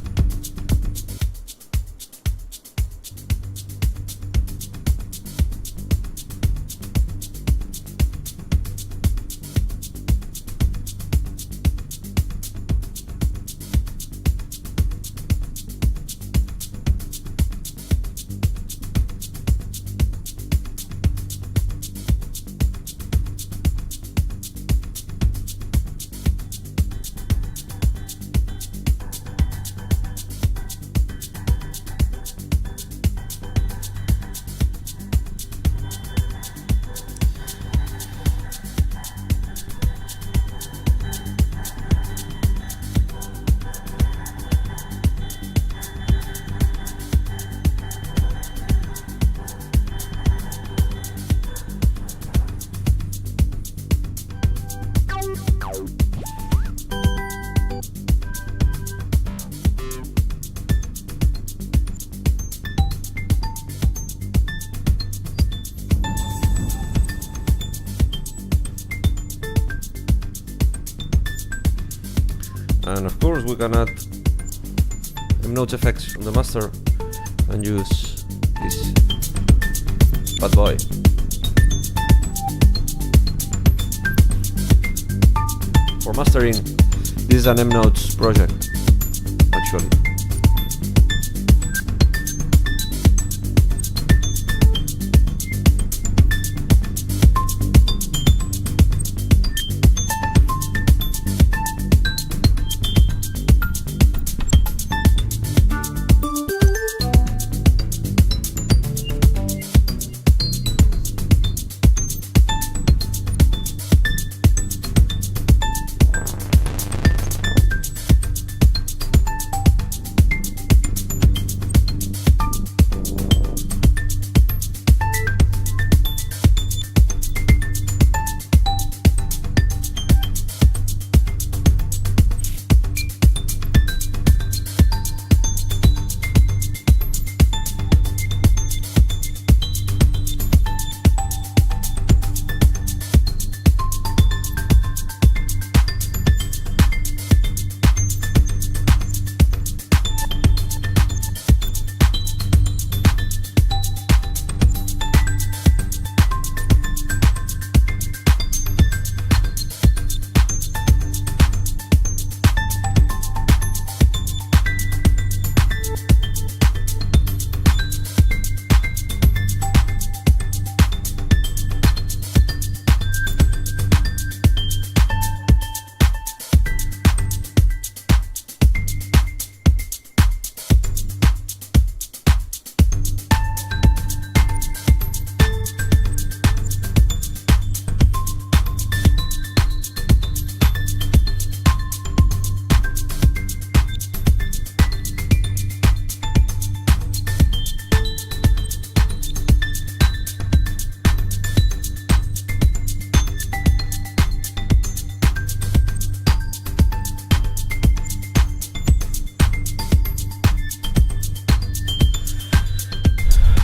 And of course we can add MNodes effects on the master and use this bad boy. For mastering, this is an MNodes project, actually.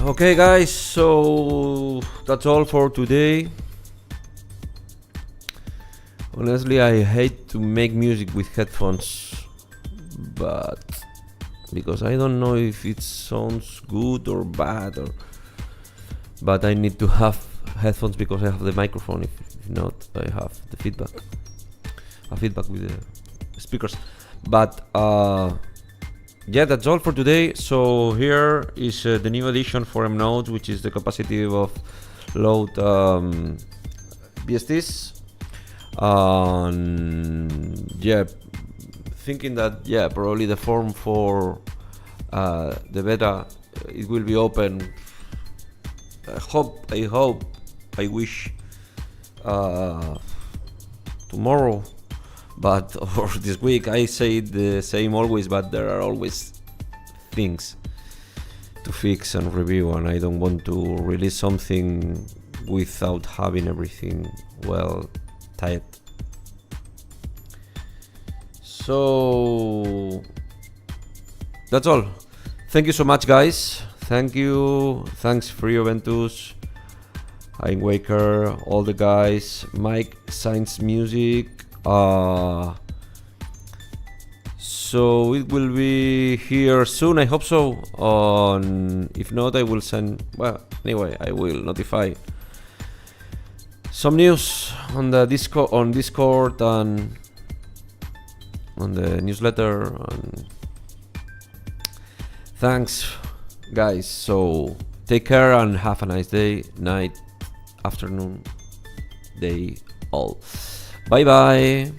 Okay guys, so that's all for today. Honestly, I hate to make music with headphones, but because I don't know if it sounds good or bad, but I need to have headphones because I have the microphone. If not, I have the feedback with the speakers. But yeah, that's all for today. So here is the new addition for MNodes, which is the capacity of load VSTs. Yeah, thinking that probably the form for the beta it will be open. I wish tomorrow, but or this week. I say the same always, but there are always things to fix and review, and I don't want to release something without having everything well tight. So that's all. Thank you so much, guys. Thank you. Thanks Free Juventus, I'm Waker, all the guys, Mike, Science Music. So it will be here soon, I hope so. If not, I will send, well, anyway, I will notify some news on the Discord and on the newsletter. And thanks guys, so take care and have a nice day, night, afternoon, day, all. Bye bye.